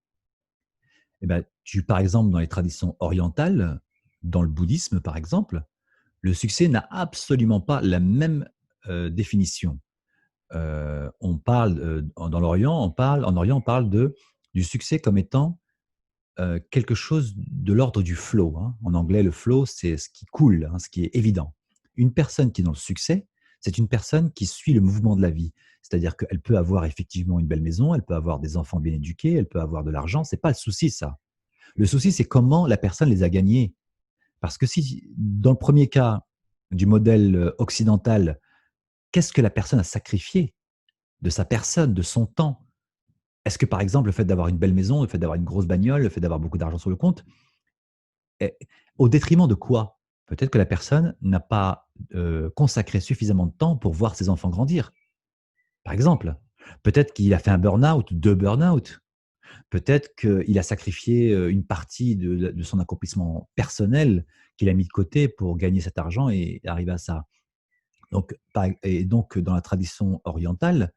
Et ben, par exemple, dans les traditions orientales, dans le bouddhisme, par exemple, le succès n'a absolument pas la même définition. On parle dans l'Orient, on parle du succès comme étant quelque chose de l'ordre du flow, hein. En anglais, le flow, c'est ce qui coule, hein, ce qui est évident. Une personne qui est dans le succès, c'est une personne qui suit le mouvement de la vie. C'est-à-dire qu'elle peut avoir effectivement une belle maison, elle peut avoir des enfants bien éduqués, elle peut avoir de l'argent. C'est pas le souci, ça. Le souci, c'est comment la personne les a gagnés. Parce que si, dans le premier cas du modèle occidental, qu'est-ce que la personne a sacrifié de sa personne, de son temps? Est-ce que, par exemple, le fait d'avoir une belle maison, le fait d'avoir une grosse bagnole, le fait d'avoir beaucoup d'argent sur le compte, au détriment de quoi? Peut-être que la personne n'a pas consacré suffisamment de temps pour voir ses enfants grandir, par exemple. Peut-être qu'il a fait un burn-out, 2 burn-out. Peut-être qu'il a sacrifié une partie de son accomplissement personnel qu'il a mis de côté pour gagner cet argent et arriver à ça. Donc, dans la tradition orientale,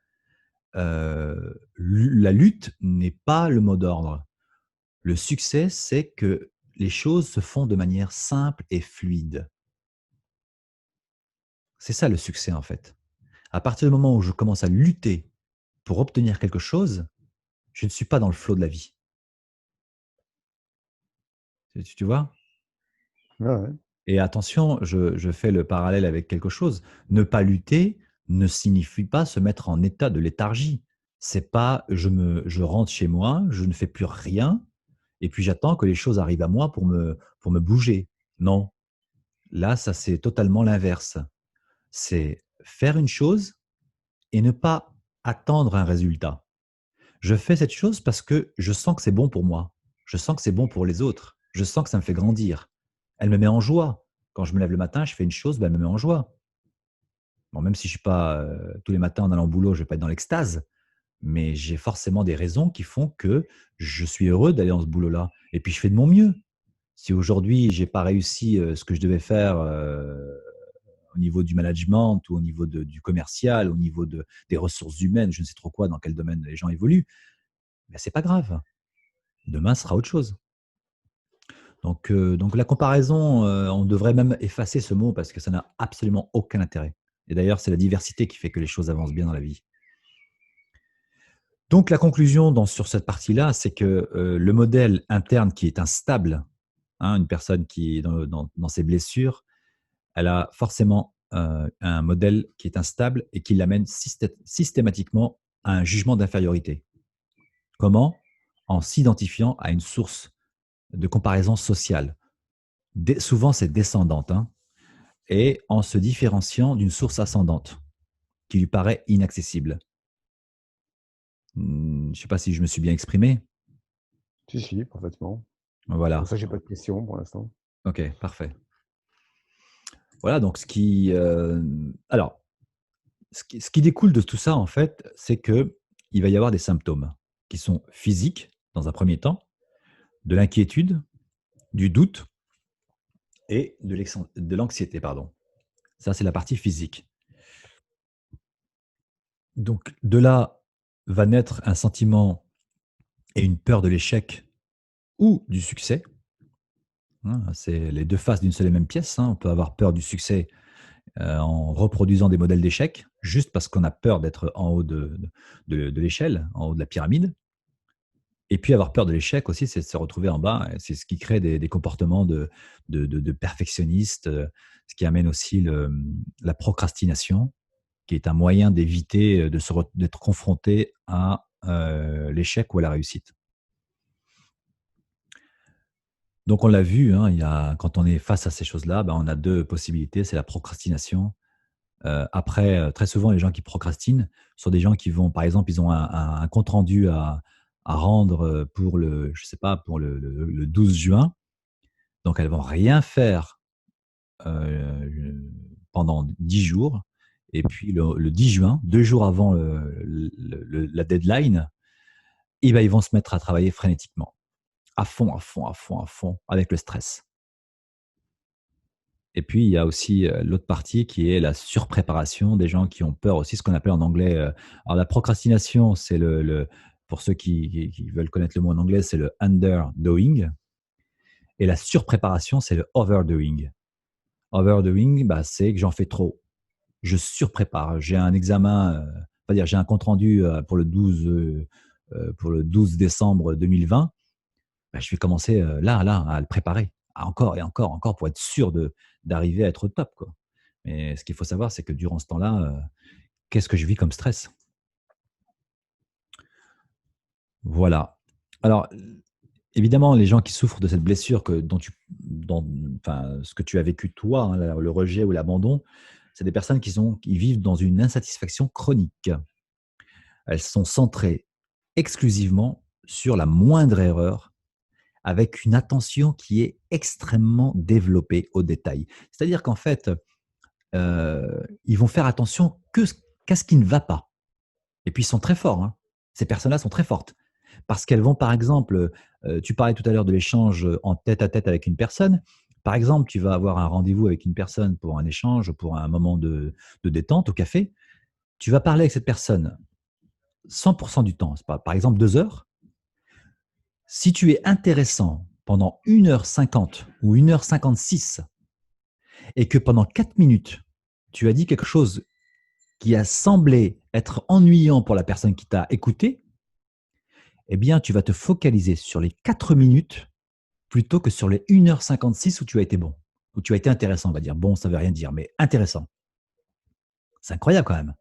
la lutte n'est pas le mot d'ordre. Le succès, c'est que les choses se font de manière simple et fluide. C'est ça le succès, en fait. À partir du moment où je commence à lutter pour obtenir quelque chose, je ne suis pas dans le flot de la vie. Tu vois? Ouais, ouais. Et attention, je fais le parallèle avec quelque chose. Ne pas lutter ne signifie pas se mettre en état de léthargie. C'est pas je rentre chez moi, je ne fais plus rien et puis j'attends que les choses arrivent à moi pour me bouger. Non, là, ça c'est totalement l'inverse. C'est faire une chose et ne pas attendre un résultat. Je fais cette chose parce que je sens que c'est bon pour moi. Je sens que c'est bon pour les autres. Je sens que ça me fait grandir. Elle me met en joie. Quand je me lève le matin, je fais une chose, ben, elle me met en joie. Bon, même si je suis pas tous les matins en allant au boulot, je vais pas être dans l'extase, mais j'ai forcément des raisons qui font que je suis heureux d'aller dans ce boulot-là. Et puis je fais de mon mieux. Si aujourd'hui j'ai pas réussi ce que je devais faire au niveau du management ou au niveau du commercial, au niveau des ressources humaines, je ne sais trop quoi, dans quel domaine les gens évoluent, ben c'est pas grave. Demain sera autre chose. Donc la comparaison, on devrait même effacer ce mot parce que ça n'a absolument aucun intérêt. Et d'ailleurs, c'est la diversité qui fait que les choses avancent bien dans la vie. Donc la conclusion sur cette partie-là, c'est que le modèle interne qui est instable, hein, une personne qui est dans ses blessures, elle a forcément un modèle qui est instable et qui l'amène systématiquement à un jugement d'infériorité. Comment? En s'identifiant à une source de comparaison sociale. Souvent, c'est descendante, hein, et en se différenciant d'une source ascendante qui lui paraît inaccessible. Je ne sais pas si je me suis bien exprimé. Si, si, parfaitement. C'est pour Voilà. ça que j'ai pas de questions pour l'instant. Ok, parfait. Voilà, donc alors, ce qui découle de tout ça, en fait, c'est que il va y avoir des symptômes qui sont physiques, dans un premier temps, de l'inquiétude, du doute et de l'anxiété, pardon. Ça, c'est la partie physique. Donc, de là va naître un sentiment et une peur de l'échec ou du succès, hein. C'est les deux faces d'une seule et même pièce, hein. On peut avoir peur du succès en reproduisant des modèles d'échecs, juste parce qu'on a peur d'être en haut de l'échelle, en haut de la pyramide. Et puis avoir peur de l'échec aussi, c'est de se retrouver en bas. Et c'est ce qui crée des comportements de perfectionniste, ce qui amène aussi la procrastination, qui est un moyen d'éviter d'être confronté à l'échec ou à la réussite. Donc on l'a vu, hein, quand on est face à ces choses-là, ben, on a deux possibilités, c'est la procrastination. Après, très souvent, les gens qui procrastinent sont des gens qui vont, par exemple, ils ont un compte rendu à rendre pour je sais pas, pour le 12 juin. Donc, elles vont rien faire pendant 10 jours. Et puis, le 10 juin, 2 jours avant la deadline, et ben, ils vont se mettre à travailler frénétiquement, à fond, à fond, à fond, à fond, avec le stress. Et puis, il y a aussi l'autre partie qui est la surpréparation des gens qui ont peur aussi, ce qu'on appelle en anglais. Alors, la procrastination, c'est pour ceux qui veulent connaître le mot en anglais, c'est le underdoing. Et la surpréparation, c'est le overdoing. Overdoing, bah, c'est que j'en fais trop. Je surprépare. J'ai un examen, pas dire, j'ai un compte rendu pour le 12 décembre 2020. Bah, je vais commencer là, à le préparer, encore et encore, encore, pour être sûr d'arriver à être au top, quoi. Mais ce qu'il faut savoir, c'est que durant ce temps-là, qu'est-ce que je vis comme stress? Voilà. Alors, évidemment, les gens qui souffrent de cette blessure enfin, ce que tu as vécu toi, hein, le rejet ou l'abandon, c'est des personnes qui vivent dans une insatisfaction chronique. Elles sont centrées exclusivement sur la moindre erreur, avec une attention qui est extrêmement développée aux détails. C'est-à-dire qu'en fait, ils vont faire attention qu'à ce qui ne va pas. Et puis ils sont très forts, hein. Ces personnes-là sont très fortes. Parce qu'elles vont, par exemple, tu parlais tout à l'heure de l'échange en tête-à-tête avec une personne. Par exemple, tu vas avoir un rendez-vous avec une personne pour un échange, pour un moment de détente au café. Tu vas parler avec cette personne 100% du temps, c'est pas, par exemple 2 heures. Si tu es intéressant pendant 1h50 ou 1h56 et que pendant 4 minutes, tu as dit quelque chose qui a semblé être ennuyant pour la personne qui t'a écouté, eh bien, tu vas te focaliser sur les 4 minutes plutôt que sur les 1h56 où tu as été bon, où tu as été intéressant, on va dire. Bon, ça ne veut rien dire, mais intéressant. C'est incroyable quand même.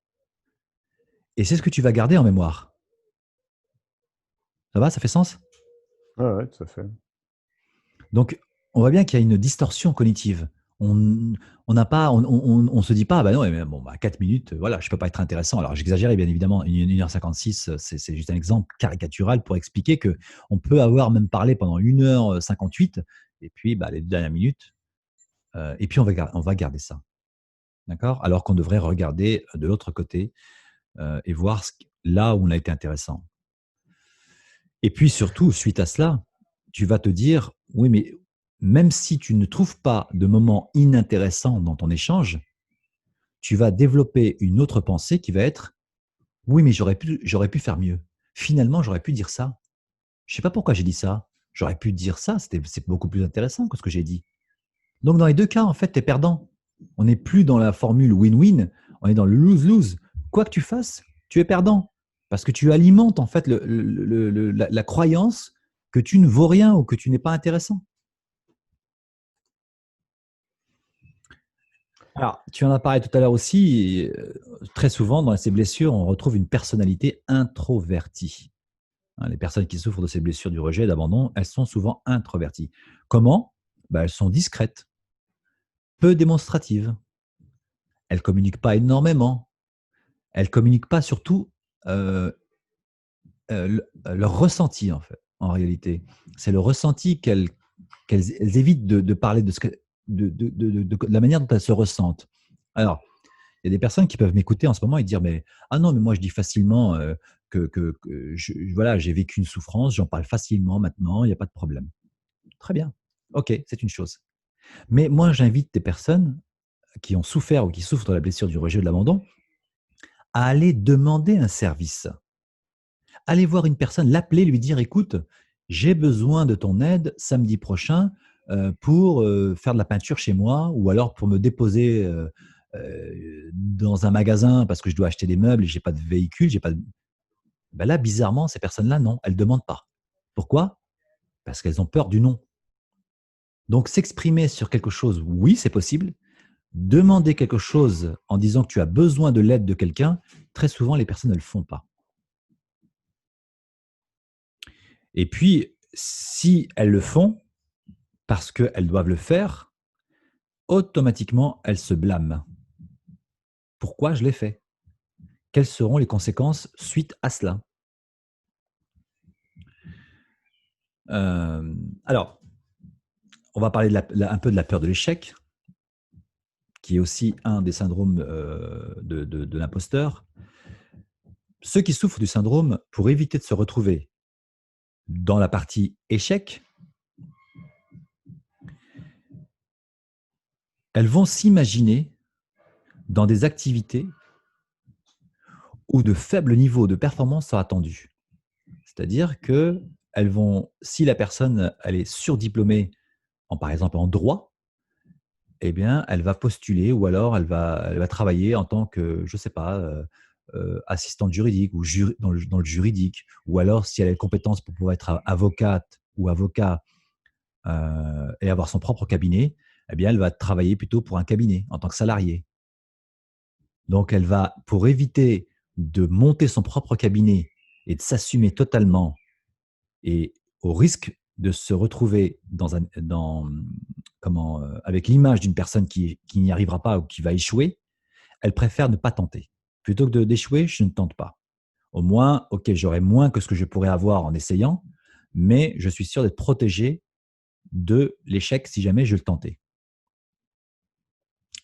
Et c'est ce que tu vas garder en mémoire. Ça va, ça fait sens? Ouais, ouais, tout à fait. Donc, on voit bien qu'il y a une distorsion cognitive. On n'a pas, on se dit pas, bah non, mais bon, bah 4 minutes, voilà, je peux pas être intéressant. Alors, j'exagère, bien évidemment, 1h56, c'est juste un exemple caricatural pour expliquer que on peut avoir même parlé pendant 1h58, et puis, bah, les 2 dernières minutes, et puis on va garder ça. D'accord? Alors qu'on devrait regarder de l'autre côté, et voir là où on a été intéressant. Et puis surtout, suite à cela, tu vas te dire: «Oui, mais même si tu ne trouves pas de moment inintéressant dans ton échange, tu vas développer une autre pensée qui va être: "Oui, mais j'aurais pu faire mieux. Finalement, j'aurais pu dire ça. Je sais pas pourquoi j'ai dit ça. J'aurais pu dire ça, c'est beaucoup plus intéressant que ce que j'ai dit"». Donc dans les 2 cas, en fait, tu es perdant. On n'est plus dans la formule win-win, on est dans le lose-lose. Quoi que tu fasses, tu es perdant. Parce que tu alimentes en fait la croyance que tu ne vaux rien ou que tu n'es pas intéressant. Alors, tu en as parlé tout à l'heure aussi, très souvent dans ces blessures, on retrouve une personnalité introvertie. Hein, les personnes qui souffrent de ces blessures du rejet et d'abandon, elles sont souvent introverties. Comment? Bah, elles sont discrètes, peu démonstratives. Elles communiquent pas énormément. Elles communiquent pas surtout heu leur ressenti, en fait, en réalité. C'est le ressenti qu'elles évitent de parler de ce que de la manière dont elles se ressentent. Alors, il y a des personnes qui peuvent m'écouter en ce moment et dire: «Mais ah non, mais moi je dis facilement, que voilà, j'ai vécu une souffrance, j'en parle facilement maintenant, il y a pas de problème». Très bien, OK, c'est une chose. Mais moi, j'invite des personnes qui ont souffert ou qui souffrent de la blessure du rejet ou de l'abandon à aller demander un service. Aller voir une personne, l'appeler, lui dire: «Écoute, j'ai besoin de ton aide samedi prochain, pour, faire de la peinture chez moi ou alors pour me déposer, dans un magasin parce que je dois acheter des meubles et j'ai pas de véhicule, j'ai pas de». Bah, là, bizarrement, ces personnes-là, non, elles demandent pas. Pourquoi? Parce qu'elles ont peur du non. Donc s'exprimer sur quelque chose, oui, c'est possible. Demander quelque chose en disant que tu as besoin de l'aide de quelqu'un, très souvent les personnes ne le font pas. Et puis, si elles le font, parce qu'elles doivent le faire, automatiquement, elles se blâment. Pourquoi je l'ai fait? Quelles seront les conséquences suite à cela? Alors, on va parler un peu de la peur de l'échec, qui est aussi un des syndromes de l'imposteur. Ceux qui souffrent du syndrome, pour éviter de se retrouver dans la partie échec, elles vont s'imaginer dans des activités où de faibles niveaux de performance sont attendus. C'est-à-dire que elles vont, si la personne elle est surdiplômée, par exemple en droit, eh bien, elle va postuler ou alors elle va travailler en tant que, je ne sais pas, assistante juridique ou dans le juridique. Ou alors, si elle a les compétences pour pouvoir être avocate ou avocat et avoir son propre cabinet, eh bien, elle va travailler plutôt pour un cabinet en tant que salarié. Donc, elle va, pour éviter de monter son propre cabinet et de s'assumer totalement et au risque de se retrouver avec l'image d'une personne qui n'y arrivera pas ou qui va échouer, elle préfère ne pas tenter. Plutôt que d'échouer, je ne tente pas. Au moins, ok, j'aurai moins que ce que je pourrais avoir en essayant, mais je suis sûr d'être protégé de l'échec si jamais je le tentais.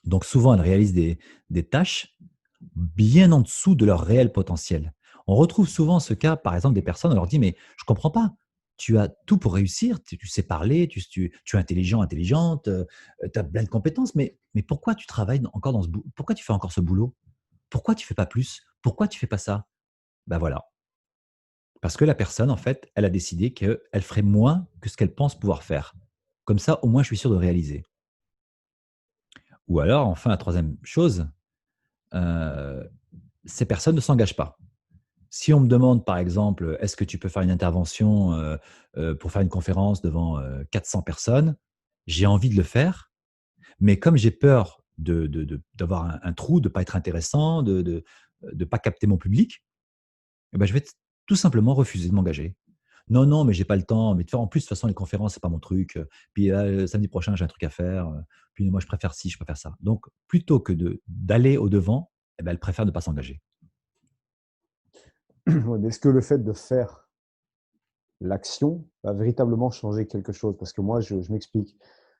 Donc souvent, elles réalisent des tâches bien en dessous de leur réel potentiel. On retrouve souvent ce cas, par exemple, des personnes, on leur dit, mais je ne comprends pas, tu as tout pour réussir, tu sais parler, tu es intelligent, intelligente, tu as plein de compétences, mais pourquoi tu travailles encore dans ce boulot? Pourquoi tu fais encore ce boulot? Pourquoi tu ne fais pas plus? Pourquoi tu ne fais pas ça? Ben voilà, parce que la personne, en fait, elle a décidé qu'elle ferait moins que ce qu'elle pense pouvoir faire. Comme ça, au moins, je suis sûr de réaliser. Ou alors, enfin, la troisième chose, euh, ces personnes ne s'engagent pas. Si on me demande, par exemple, est-ce que tu peux faire une intervention pour faire une conférence devant 400 personnes, j'ai envie de le faire, mais comme j'ai peur d'avoir un trou, de ne pas être intéressant, de ne pas capter mon public, eh ben, je vais tout simplement refuser de m'engager. Non, non, mais j'ai pas le temps. Mais de faire en plus, de toute façon, les conférences, c'est pas mon truc. Puis là, samedi prochain, j'ai un truc à faire. Puis moi, je préfère ci, je préfère ça. Donc, plutôt que d'aller au devant, eh ben, elle préfère ne pas s'engager. Ouais, mais est-ce que le fait de faire l'action va véritablement changer quelque chose? Parce que moi, je m'explique.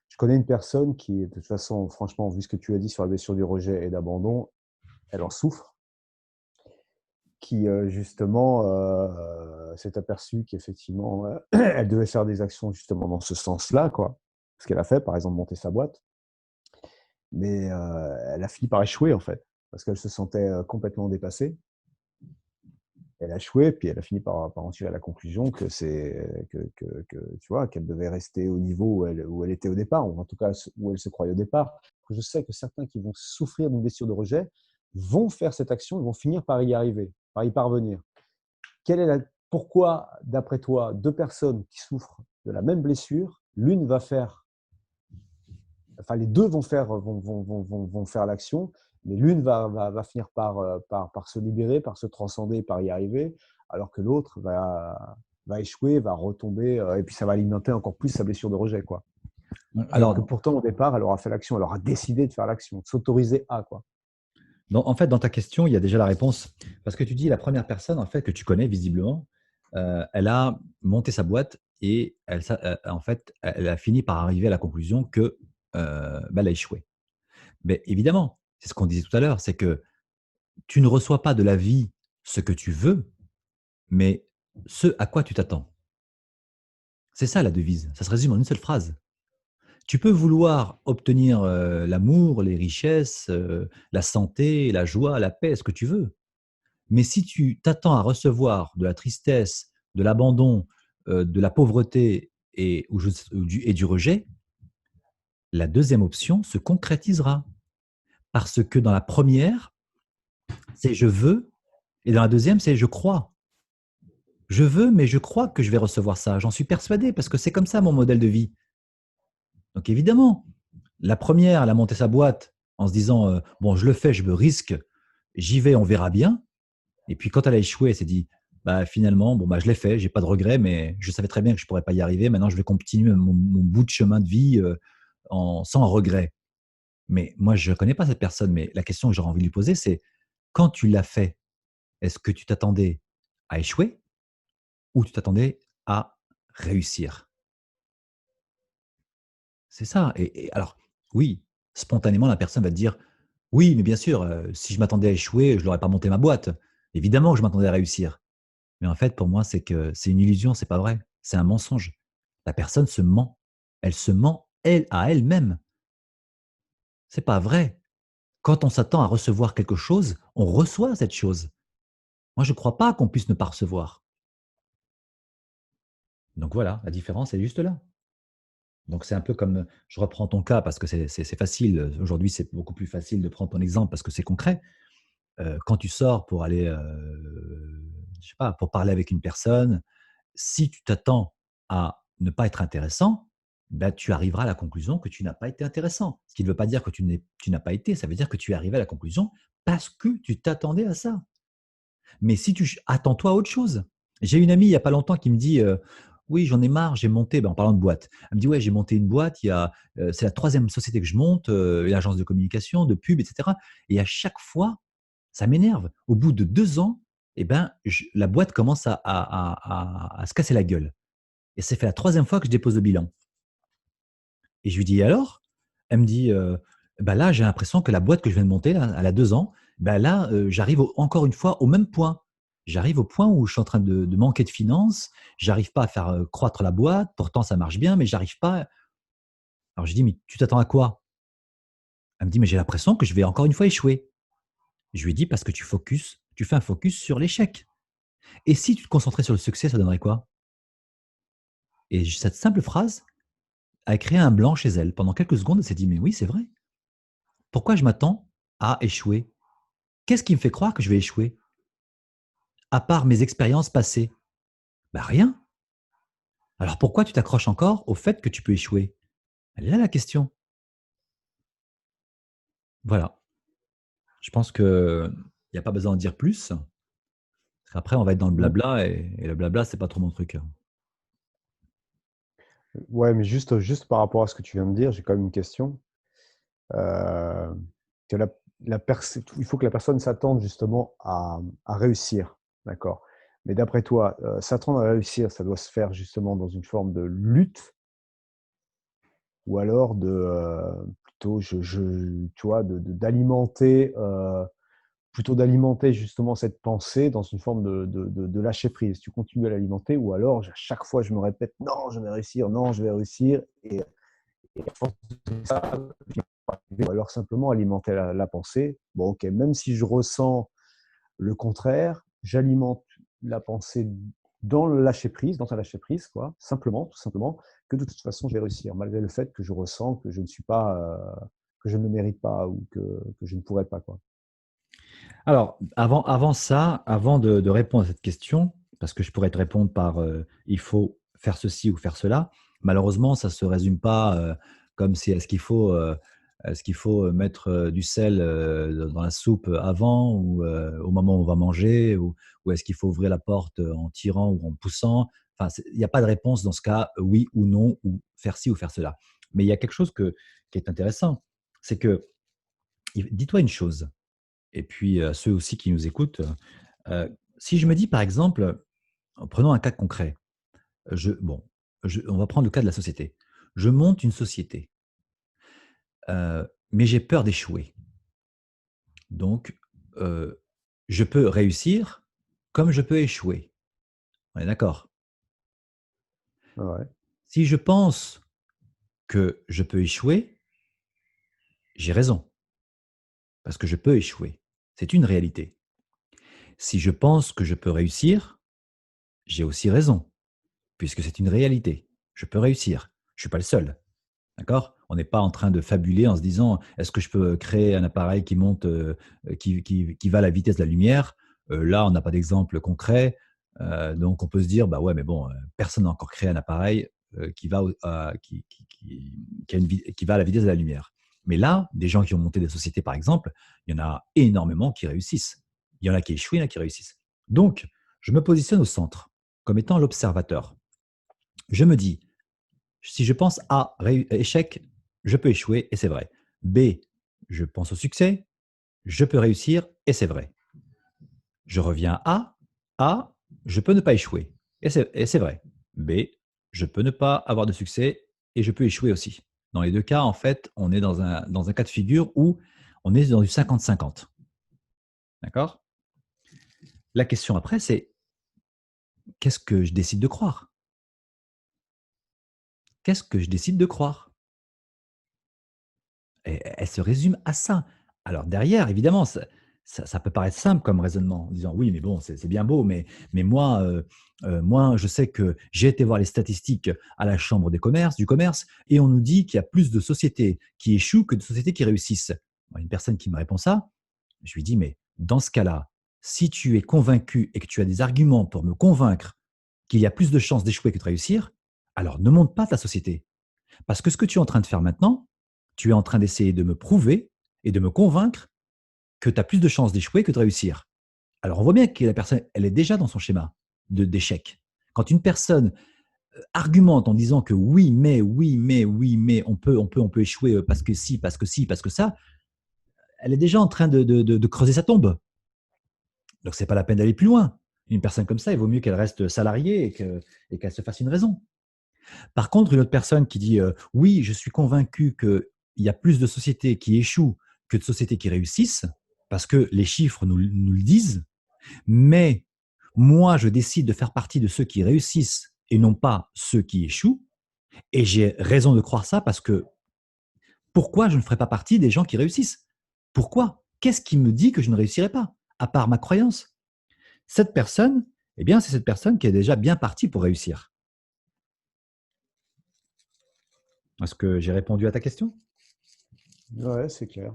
Je connais une personne qui, de toute façon, franchement, vu ce que tu as dit sur la blessure du rejet et d'abandon, elle en souffre, qui justement s'est aperçue qu'effectivement, elle devait faire des actions justement dans ce sens-là, quoi. Ce qu'elle a fait, par exemple, monter sa boîte. Mais elle a fini par échouer, en fait, parce qu'elle se sentait complètement dépassée. Elle a échoué, puis elle a fini par en tirer la conclusion que tu vois, qu'elle devait rester au niveau où elle était au départ, ou en tout cas où elle se croyait au départ. Je sais que certains qui vont souffrir d'une blessure de rejet vont faire cette action, ils vont finir par y arriver, par y parvenir. Pourquoi, d'après toi, deux personnes qui souffrent de la même blessure, l'une va faire, enfin les deux vont faire l'action, mais l'une va finir par se libérer, par se transcender, par y arriver, alors que l'autre va échouer, va retomber, et puis ça va alimenter encore plus sa blessure de rejet, quoi. Alors que Alors, pourtant, au départ, elle aura fait l'action, elle aura décidé de faire l'action, de s'autoriser à, quoi. en fait, dans ta question, il y a déjà la réponse. Parce que tu dis, la première personne, en fait, que tu connais visiblement, elle a monté sa boîte et en fait, elle a fini par arriver à la conclusion que elle a échoué. Mais évidemment, c'est ce qu'on disait tout à l'heure, c'est que tu ne reçois pas de la vie ce que tu veux, mais ce à quoi tu t'attends. C'est ça la devise. Ça se résume en une seule phrase. Tu peux vouloir obtenir l'amour, les richesses, la santé, la joie, la paix, ce que tu veux. Mais si tu t'attends à recevoir de la tristesse, de l'abandon, de la pauvreté et du rejet, la deuxième option se concrétisera. Parce que dans la première, c'est je veux, et dans la deuxième, c'est je crois. Je veux, mais je crois que je vais recevoir ça. J'en suis persuadé parce que c'est comme ça mon modèle de vie. Donc évidemment, la première, elle a monté sa boîte en se disant bon, je le fais, je me risque, j'y vais, on verra bien. Et puis quand elle a échoué, elle s'est dit bah finalement, bon bah je l'ai fait, j'ai pas de regrets, mais je savais très bien que je pourrais pas y arriver. Maintenant, je vais continuer mon bout de chemin de vie sans regret. Mais moi, je ne connais pas cette personne, mais la question que j'aurais envie de lui poser, c'est quand tu l'as fait, est-ce que tu t'attendais à échouer ou tu t'attendais à réussir? C'est ça. Et alors, oui, spontanément, la personne va te dire oui, mais bien sûr, si je m'attendais à échouer, je n'aurais pas monté ma boîte. Évidemment que je m'attendais à réussir. Mais en fait, pour moi, c'est que c'est une illusion, c'est pas vrai. C'est un mensonge. La personne se ment. Elle se ment, elle, à elle-même. C'est pas vrai. Quand on s'attend à recevoir quelque chose, on reçoit cette chose. Moi, je ne crois pas qu'on puisse ne pas recevoir. Donc voilà, la différence est juste là. Donc c'est un peu comme, je reprends ton cas parce que c'est facile. Aujourd'hui, c'est beaucoup plus facile de prendre ton exemple parce que c'est concret. Quand tu sors pour aller, je sais pas, pour parler avec une personne, si tu t'attends à ne pas être intéressant, bah, tu arriveras à la conclusion que tu n'as pas été intéressant. Ce qui ne veut pas dire que tu n'as pas été, ça veut dire que tu es arrivé à la conclusion parce que tu t'attendais à ça. Mais si tu attends-toi à autre chose. J'ai une amie il y a pas longtemps qui me dit, «Oui, j'en ai marre, j'ai monté», en parlant de boîte. Elle me dit: «Ouais, j'ai monté une boîte, c'est la troisième société que je monte, une agence de communication, de pub et cetera et à chaque fois, ça m'énerve. Au bout de 2 ans et ben, je la boîte commence à se casser la gueule et ça fait la troisième fois que je dépose le bilan et je lui dis: «Et alors?» Elle me dit, «Bah, là, j'ai l'impression que la boîte que je viens de monter là, elle a 2 ans, bah, là, j'arrive au encore une fois au même point. J'arrive au point où je suis en train de manquer de finances, j'arrive pas à faire, croître la boîte, pourtant ça marche bien, mais j'arrive pas». Alors je lui dis: «Mais tu t'attends à quoi?» Elle me dit: «Mais j'ai l'impression que je vais encore une fois échouer». Je lui dis: «Parce que tu fais un focus sur l'échec et si tu te concentrais sur le succès, ça donnerait quoi?» Et cette simple phrase a créé un blanc chez elle. Pendant quelques secondes, elle s'est dit: «Mais oui, c'est vrai. Pourquoi je m'attends à échouer? Qu'est-ce qui me fait croire que je vais échouer? À part mes expériences passées?» Bah, rien. Alors pourquoi tu t'accroches encore au fait que tu peux échouer? Elle est là la question. Voilà. Je pense qu'il y a pas besoin d'en dire plus, parce qu'après on va être dans le Mmh. blabla et le blabla, c'est pas trop mon truc. Ouais, mais juste par rapport à ce que tu viens de dire, j'ai quand même une question. Heu, que la perce il faut que la personne s'attende justement à réussir, d'accord. Mais d'après toi, s'attendre à réussir, ça doit se faire justement dans une forme de lutte ou alors plutôt tu vois, d'alimenter, plutôt d'alimenter justement cette pensée dans une forme de lâcher prise. Tu continues à l'alimenter ou alors à chaque fois je me répète: «Non, je vais réussir, non, je vais réussir» et à force de ça, ou alors simplement alimenter la pensée. Bon, OK, même si je ressens le contraire, j'alimente la pensée dans le lâcher prise, dans un lâcher prise, quoi, simplement, tout simplement, que de toute façon, je vais réussir, malgré le fait que je ressens que je ne suis pas, que je ne le mérite pas ou que je ne pourrais pas, quoi. Alors, avant ça, avant de répondre à cette question, parce que je pourrais te répondre par, «Il faut faire ceci ou faire cela». Malheureusement, ça se résume pas, comme c'est est-ce qu'il faut, mettre, du sel, dans la soupe avant ou, au moment où on va manger ou est-ce qu'il faut ouvrir la porte, en tirant ou en poussant? Enfin, il y a pas de réponse dans ce cas, oui ou non ou faire ci ou faire cela. Mais il y a quelque chose qui est intéressant, c'est que, dis-toi une chose, et puis, ceux aussi qui nous écoutent, si je me dis par exemple, prenons un cas concret, je bon, on va prendre le cas de la société. Je monte une société, mais j'ai peur d'échouer. Donc, heu, je peux réussir comme je peux échouer. On est d'accord? Ouais, Si je pense que je peux échouer, j'ai raison, parce que je peux échouer. C'est une réalité. Si je pense que je peux réussir, j'ai aussi raison, puisque c'est une réalité. Je peux réussir. Je suis pas le seul. D'accord? On n'est pas en train de fabuler en se disant: «Est-ce que je peux créer un appareil qui monte, qui va à la vitesse de la lumière?» Là, on n'a pas d'exemple concret, donc on peut se dire: «Bah, ouais, mais bon, personne n'a encore créé un appareil, qui va au à qui a une vi qui va à la vitesse de la lumière». Mais là, des gens qui ont monté des sociétés, par exemple, il y en a énormément qui réussissent. Il y en a qui échouent, il y en a qui réussissent. Donc je me positionne au centre, comme étant l'observateur. Je me dis: si je pense A, échec, je peux échouer et c'est vrai. B, je pense au succès, je peux réussir et c'est vrai. Je reviens à A, je peux ne pas échouer et c'est vrai. B, je peux ne pas avoir de succès et je peux échouer aussi. Dans les deux cas, en fait, on est dans un cas de figure où on est dans du 50-50. D'accord? La question après, c'est qu'est-ce que je décide de croire? Qu'est-ce que je décide de croire? Et elle se résume à ça. Alors derrière, évidemment, ça peut paraître simple comme raisonnement, en disant: «Oui, mais bon, c'est bien beau, mais moi, moi, je sais que j'ai été voir les statistiques à la chambre du commerce et on nous dit qu'il y a plus de sociétés qui échouent que de sociétés qui réussissent». Moi, une personne qui me répond ça, je lui dis: «Mais dans ce cas-là, si tu es convaincu et que tu as des arguments pour me convaincre qu'il y a plus de chances d'échouer que de réussir, alors ne monte pas ta société. Parce que ce que tu es en train de faire maintenant, tu es en train d'essayer de me prouver et de me convaincre que tu as plus de chances d'échouer que de réussir. Alors on voit bien que la personne, elle est déjà dans son schéma d'échec. Quand une personne argumente en disant que oui, mais, oui, mais, oui, mais, on peut échouer parce que si, parce que si, parce que ça, elle est déjà en train de creuser sa tombe. Donc c'est pas la peine d'aller plus loin. Une personne comme ça, il vaut mieux qu'elle reste salariée et qu'elle se fasse une raison. Par contre, une autre personne qui dit oui, je suis convaincu qu'il y a plus de sociétés qui échouent que de sociétés qui réussissent, parce que les chiffres nous le disent, mais moi, je décide de faire partie de ceux qui réussissent et non pas ceux qui échouent, et j'ai raison de croire ça parce que pourquoi je ne ferais pas partie des gens qui réussissent? Pourquoi? Qu'est-ce qui me dit que je ne réussirai pas, à part ma croyance? Cette personne, eh bien, c'est cette personne qui est déjà bien partie pour réussir. Est-ce que j'ai répondu à ta question? Ouais, c'est clair.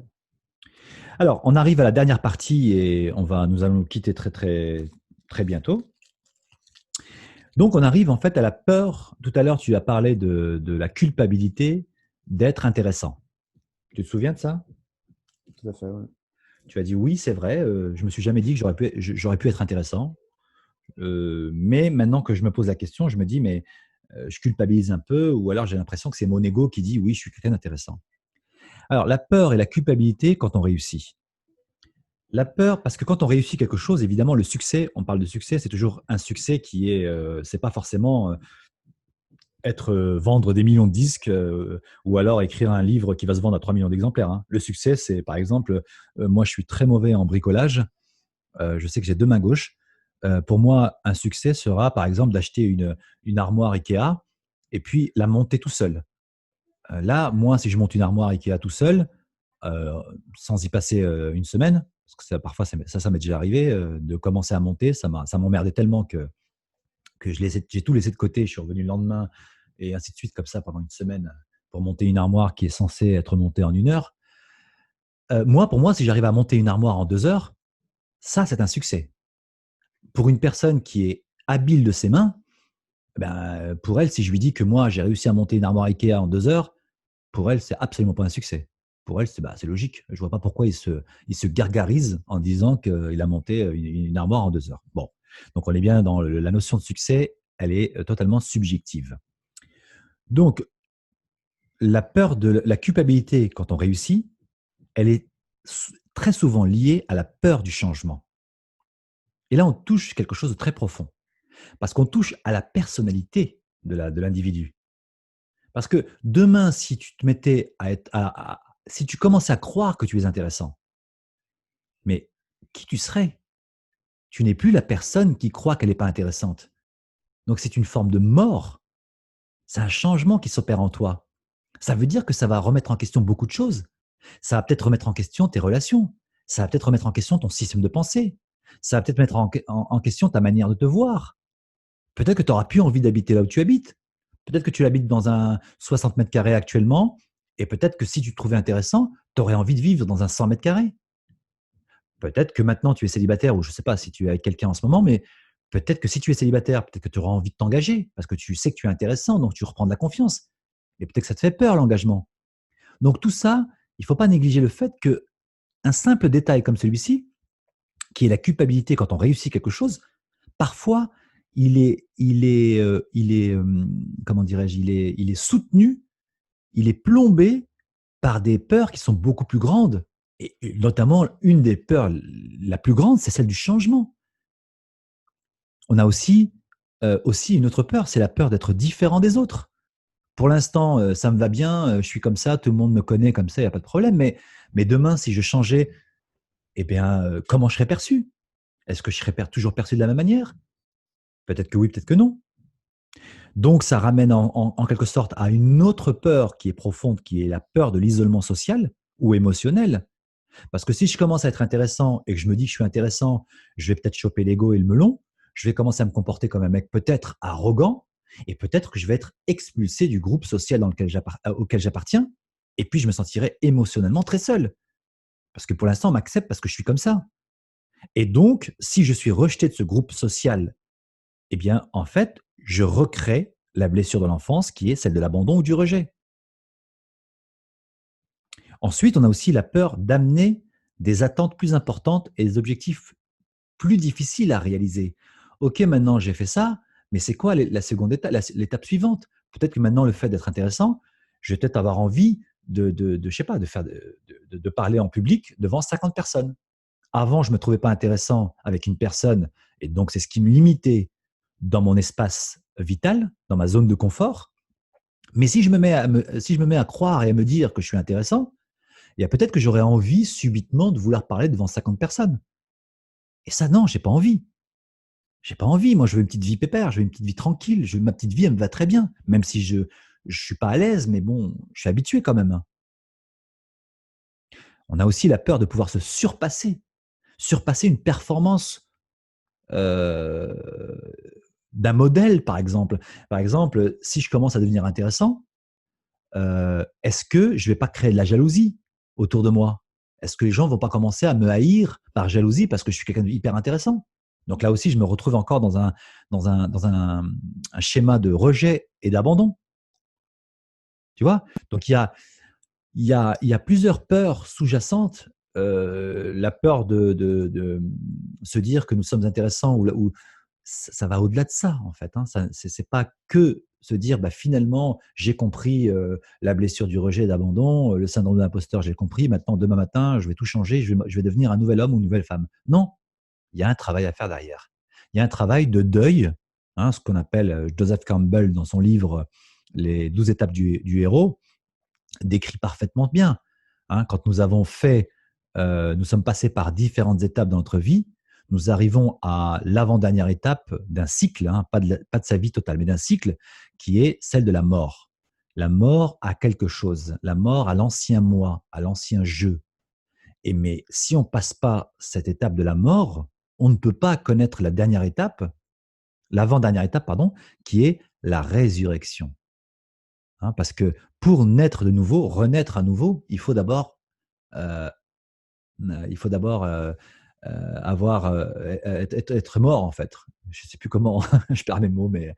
Alors, on arrive à la dernière partie et nous allons nous quitter très, très, très bientôt. Donc, on arrive en fait à la peur. Tout à l'heure, tu as parlé de la culpabilité d'être intéressant. Tu te souviens de ça? Tout à fait, ouais. Tu as dit oui, c'est vrai. Je me suis jamais dit que j'aurais pu être intéressant. Mais maintenant que je me pose la question, je me dis mais je culpabilise un peu, ou alors j'ai l'impression que c'est mon ego qui dit oui, je suis quelqu'un d'intéressant. Alors, la peur et la culpabilité quand on réussit. La peur, parce que quand on réussit quelque chose, évidemment, le succès, on parle de succès, c'est toujours un succès qui est, c'est pas forcément vendre des millions de disques ou alors écrire un livre qui va se vendre à 3 millions d'exemplaires, hein. Le succès, c'est par exemple, moi je suis très mauvais en bricolage, je sais que j'ai deux mains gauches. Pour moi, un succès sera par exemple d'acheter une armoire Ikea et puis la monter tout seul. Là, moi, si je monte une armoire Ikea tout seul, heu, sans y passer, une semaine, parce que parfois ça m'est déjà arrivé, de commencer à monter, ça m'emmerdait tellement que j'ai tout laissé de côté. Je suis revenu le lendemain et ainsi de suite comme ça pendant une semaine, pour monter une armoire qui est censée être montée en 1 heure. Moi, pour moi, si j'arrive à monter une armoire en 2 heures, ça, c'est un succès. Pour une personne qui est habile de ses mains, ben, pour elle, si je lui dis que moi, j'ai réussi à monter une armoire IKEA en 2 heures, pour elle, c'est absolument pas un succès. Pour elle, c'est logique. Je vois pas pourquoi il se gargarise en disant qu'il a monté une armoire en 2 heures. Bon, donc on est bien dans la notion de succès, elle est totalement subjective. Donc, la peur de la culpabilité quand on réussit, elle est très souvent liée à la peur du changement. Et là, on touche quelque chose de très profond, parce qu'on touche à la personnalité de l'individu. Parce que demain, si tu te mettais à être, si tu commençais à croire que tu es intéressant, mais qui tu serais? Tu n'es plus la personne qui croit qu'elle n'est pas intéressante. Donc c'est une forme de mort. C'est un changement qui s'opère en toi. Ça veut dire que ça va remettre en question beaucoup de choses. Ça va peut-être remettre en question tes relations. Ça va peut-être remettre en question ton système de pensée. Ça va peut-être mettre en question ta manière de te voir. Peut-être que tu n'auras plus envie d'habiter là où tu habites. Peut-être que tu habites dans un 60 mètres carrés actuellement, et peut-être que si tu te trouvais intéressant, tu aurais envie de vivre dans un 100 mètres carrés. Peut-être que maintenant tu es célibataire, ou je ne sais pas si tu es avec quelqu'un en ce moment, mais peut-être que si tu es célibataire, peut-être que tu auras envie de t'engager parce que tu sais que tu es intéressant, donc tu reprends de la confiance. Et peut-être que ça te fait peur, l'engagement. Donc tout ça, il ne faut pas négliger le fait qu'un simple détail comme celui-ci, qui est la culpabilité quand on réussit quelque chose, parfois comment dirais-je, il est soutenu, il est plombé par des peurs qui sont beaucoup plus grandes. Et notamment, une des peurs la plus grande, c'est celle du changement. On a aussi une autre peur, c'est la peur d'être différent des autres. Pour l'instant, ça me va bien, je suis comme ça, tout le monde me connaît comme ça, il y a pas de problème, mais demain, si je changeais, eh bien, comment je serais perçu? Est-ce que je serais toujours perçu de la même manière? Peut-être que oui, peut-être que non. Donc, ça ramène en quelque sorte à une autre peur qui est profonde, qui est la peur de l'isolement social ou émotionnel. Parce que si je commence à être intéressant et que je me dis que je suis intéressant, je vais peut-être choper l'ego et le melon, je vais commencer à me comporter comme un mec peut-être arrogant, et peut-être que je vais être expulsé du groupe social auquel j'appartiens, et puis je me sentirai émotionnellement très seul. Parce que pour l'instant, on m'accepte parce que je suis comme ça. Et donc, si je suis rejeté de ce groupe social, eh bien, en fait, je recrée la blessure de l'enfance qui est celle de l'abandon ou du rejet. Ensuite, on a aussi la peur d'amener des attentes plus importantes et des objectifs plus difficiles à réaliser. Ok, maintenant j'ai fait ça, mais c'est quoi la seconde étape, l'étape suivante? Peut-être que maintenant le fait d'être intéressant, je vais peut-être avoir envie je sais pas, de parler en public devant 50 personnes. Avant, je me trouvais pas intéressant avec une personne, et donc c'est ce qui me limitait dans mon espace vital, dans ma zone de confort. Mais si je me mets à croire et à me dire que je suis intéressant, il y a peut-être que j'aurais envie subitement de vouloir parler devant 50 personnes. Et ça, non, j'ai pas envie. J'ai pas envie. Moi, je veux une petite vie pépère, je veux une petite vie tranquille. Ma petite vie, elle me va très bien, même si je suis pas à l'aise, mais bon, je suis habitué quand même. On a aussi la peur de pouvoir se surpasser une performance euh, d'un modèle, par exemple. Par exemple, si je commence à devenir intéressant, est-ce que je vais pas créer de la jalousie autour de moi? Est-ce que les gens vont pas commencer à me haïr par jalousie parce que je suis quelqu'un d'hyper intéressant? Donc là aussi, je me retrouve encore dans un schéma de rejet et d'abandon. Tu vois? Donc il y a plusieurs peurs sous-jacentes. La peur de se dire que nous sommes intéressants, ou ça va au-delà de ça, en fait. Hein. C'est pas que se dire, bah, finalement, j'ai compris la blessure du rejet et d'abandon, le syndrome de l'imposteur, j'ai compris. Maintenant, demain matin, je vais tout changer, je vais devenir un nouvel homme ou une nouvelle femme. Non, il y a un travail à faire derrière. Il y a un travail de deuil, hein, ce qu'on appelle Joseph Campbell dans son livre Les 12 étapes du héros décrit parfaitement bien. Hein, quand nous sommes passés par différentes étapes dans notre vie, nous arrivons à l'avant-dernière étape d'un cycle, hein, pas de sa vie totale, mais d'un cycle qui est celle de la mort. La mort à quelque chose, la mort à l'ancien moi, à l'ancien jeu. Et mais si on ne passe pas cette étape de la mort, on ne peut pas connaître la dernière étape, l'avant-dernière étape, pardon, qui est la résurrection. Hein, parce que pour naître de nouveau, renaître à nouveau, euh, il faut d'abord être mort en fait. Je ne sais plus comment je perds mes mots, mais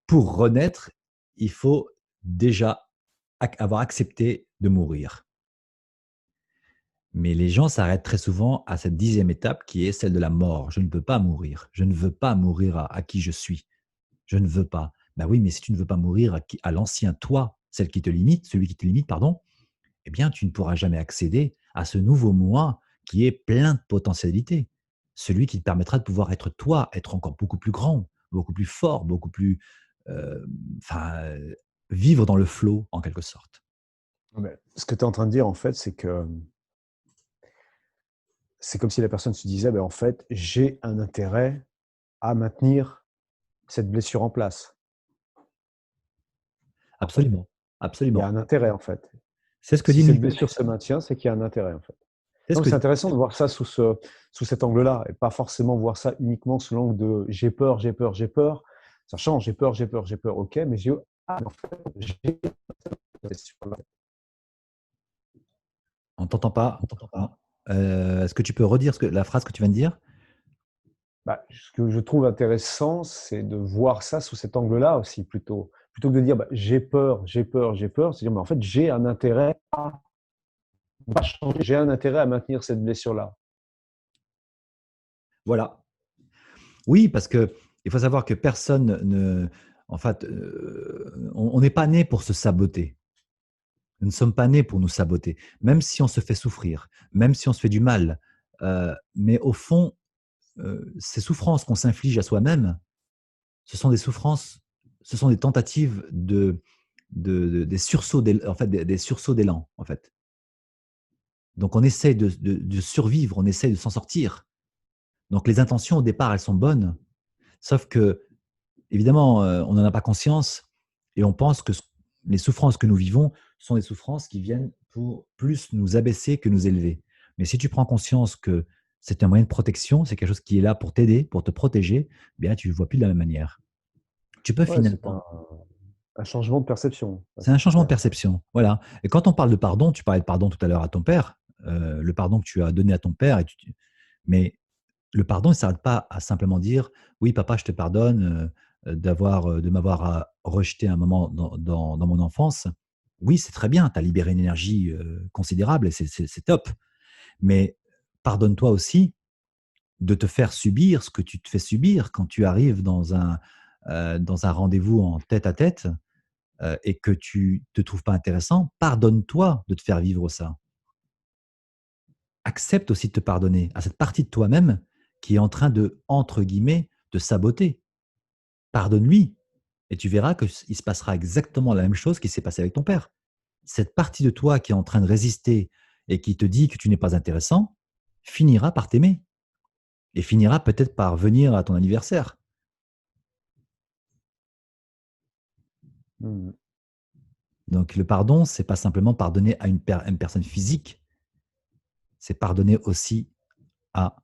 pour renaître, il faut déjà avoir accepté de mourir. Mais les gens s'arrêtent très souvent à cette 10e étape qui est celle de la mort. Je ne peux pas mourir. Je ne veux pas mourir à qui je suis. Je ne veux pas. Ben oui, mais si tu ne veux pas mourir à l'ancien toi, celui qui te limite, pardon, eh bien, tu ne pourras jamais accéder à ce nouveau moi qui est plein de potentialités. Celui qui te permettra de pouvoir être toi, être encore beaucoup plus grand, beaucoup plus fort, beaucoup plus. euh, Enfin, vivre dans le flow, en quelque sorte. Ce que tu es en train de dire, en fait, c'est que c'est comme si la personne se disait, en fait, j'ai un intérêt à maintenir cette blessure en place, en fait. Absolument. Il y a Absolument. un intérêt, en fait. C'est ce que Si dit cette Milton blessure se Erickson. maintient, c'est qu'il y a un intérêt, en fait. C'est ce Donc, que c'est dit. intéressant de voir ça sous cet angle-là, et pas forcément voir ça uniquement sous l'angle de j'ai peur, j'ai peur, j'ai peur. Ça change, j'ai peur, j'ai peur, j'ai peur, ok, mais en fait, j'ai On t'entend pas. Non. Est-ce que tu peux redire la phrase que tu viens de dire? Ce que je trouve intéressant, c'est de voir ça sous cet angle-là aussi, plutôt que de dire j'ai peur, j'ai peur, j'ai peur, c'est dire en fait j'ai un intérêt à pas changer, j'ai un intérêt à maintenir cette blessure-là. Voilà. Oui, parce que il faut savoir que personne ne. En fait, on n'est pas né pour se saboter. Nous ne sommes pas nés pour nous saboter, même si on se fait souffrir, même si on se fait du mal. Mais au fond, ces souffrances qu'on s'inflige à soi-même, ce sont des souffrances, ce sont des tentatives des sursauts en fait, des sursauts d'élan, en fait. Donc on essaie de survivre, on essaie de s'en sortir. Donc les intentions au départ, elles sont bonnes, sauf que évidemment, on n'en a pas conscience et on pense que les souffrances que nous vivons sont des souffrances qui viennent pour plus nous abaisser que nous élever. Mais si tu prends conscience que c'est un moyen de protection, c'est quelque chose qui est là pour t'aider, pour te protéger, eh bien, tu ne le vois plus de la même manière. Tu peux Ouais, c'est finalement. un changement de perception. Ouais, C'est un c'est changement de clair. perception, voilà. Et quand on parle de pardon, tu parlais de pardon tout à l'heure à ton père, le pardon que tu as donné à ton père mais le pardon ne s'arrête pas à simplement dire: «Oui papa, je te pardonne, de m'avoir, rejeté un moment dans mon enfance». Oui, c'est très bien, tu as libéré une énergie, considérable et c'est top. Mais pardonne-toi aussi de te faire subir ce que tu te fais subir quand tu arrives dans un rendez-vous en tête à tête, et que tu te trouves pas intéressant. Pardonne-toi de te faire vivre ça. Accepte aussi de te pardonner à cette partie de toi-même qui est en train de, entre guillemets, «te saboter». Pardonne-lui et tu verras que il se passera exactement la même chose qui s'est passé avec ton père. Cette partie de toi qui est en train de résister et qui te dit que tu n'es pas intéressant, finira par t'aimer et finira peut-être par venir à ton anniversaire. Mmh. Donc le pardon, c'est pas simplement pardonner à une personne physique, c'est pardonner aussi à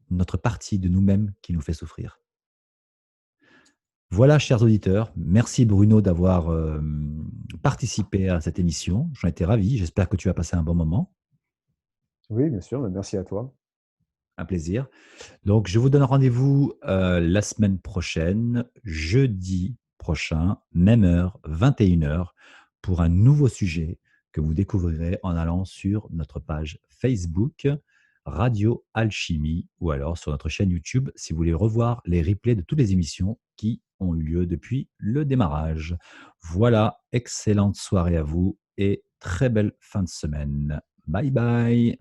notre partie de nous-mêmes qui nous fait souffrir. Voilà, chers auditeurs, merci Bruno d'avoir, participé à cette émission. J'en étais ravi, j'espère que tu as passé un bon moment, Oui, bien sûr, mais merci à toi. un plaisir. Donc je vous donne rendez-vous, la semaine prochaine, jeudi prochain, même heure, 21 heures, pour un nouveau sujet que vous découvrirez en allant sur notre page Facebook, Radio Alchimie, ou alors sur notre chaîne YouTube si vous voulez revoir les replays de toutes les émissions qui ont eu lieu depuis le démarrage. Voilà, excellente soirée à vous et très belle fin de semaine. Bye bye.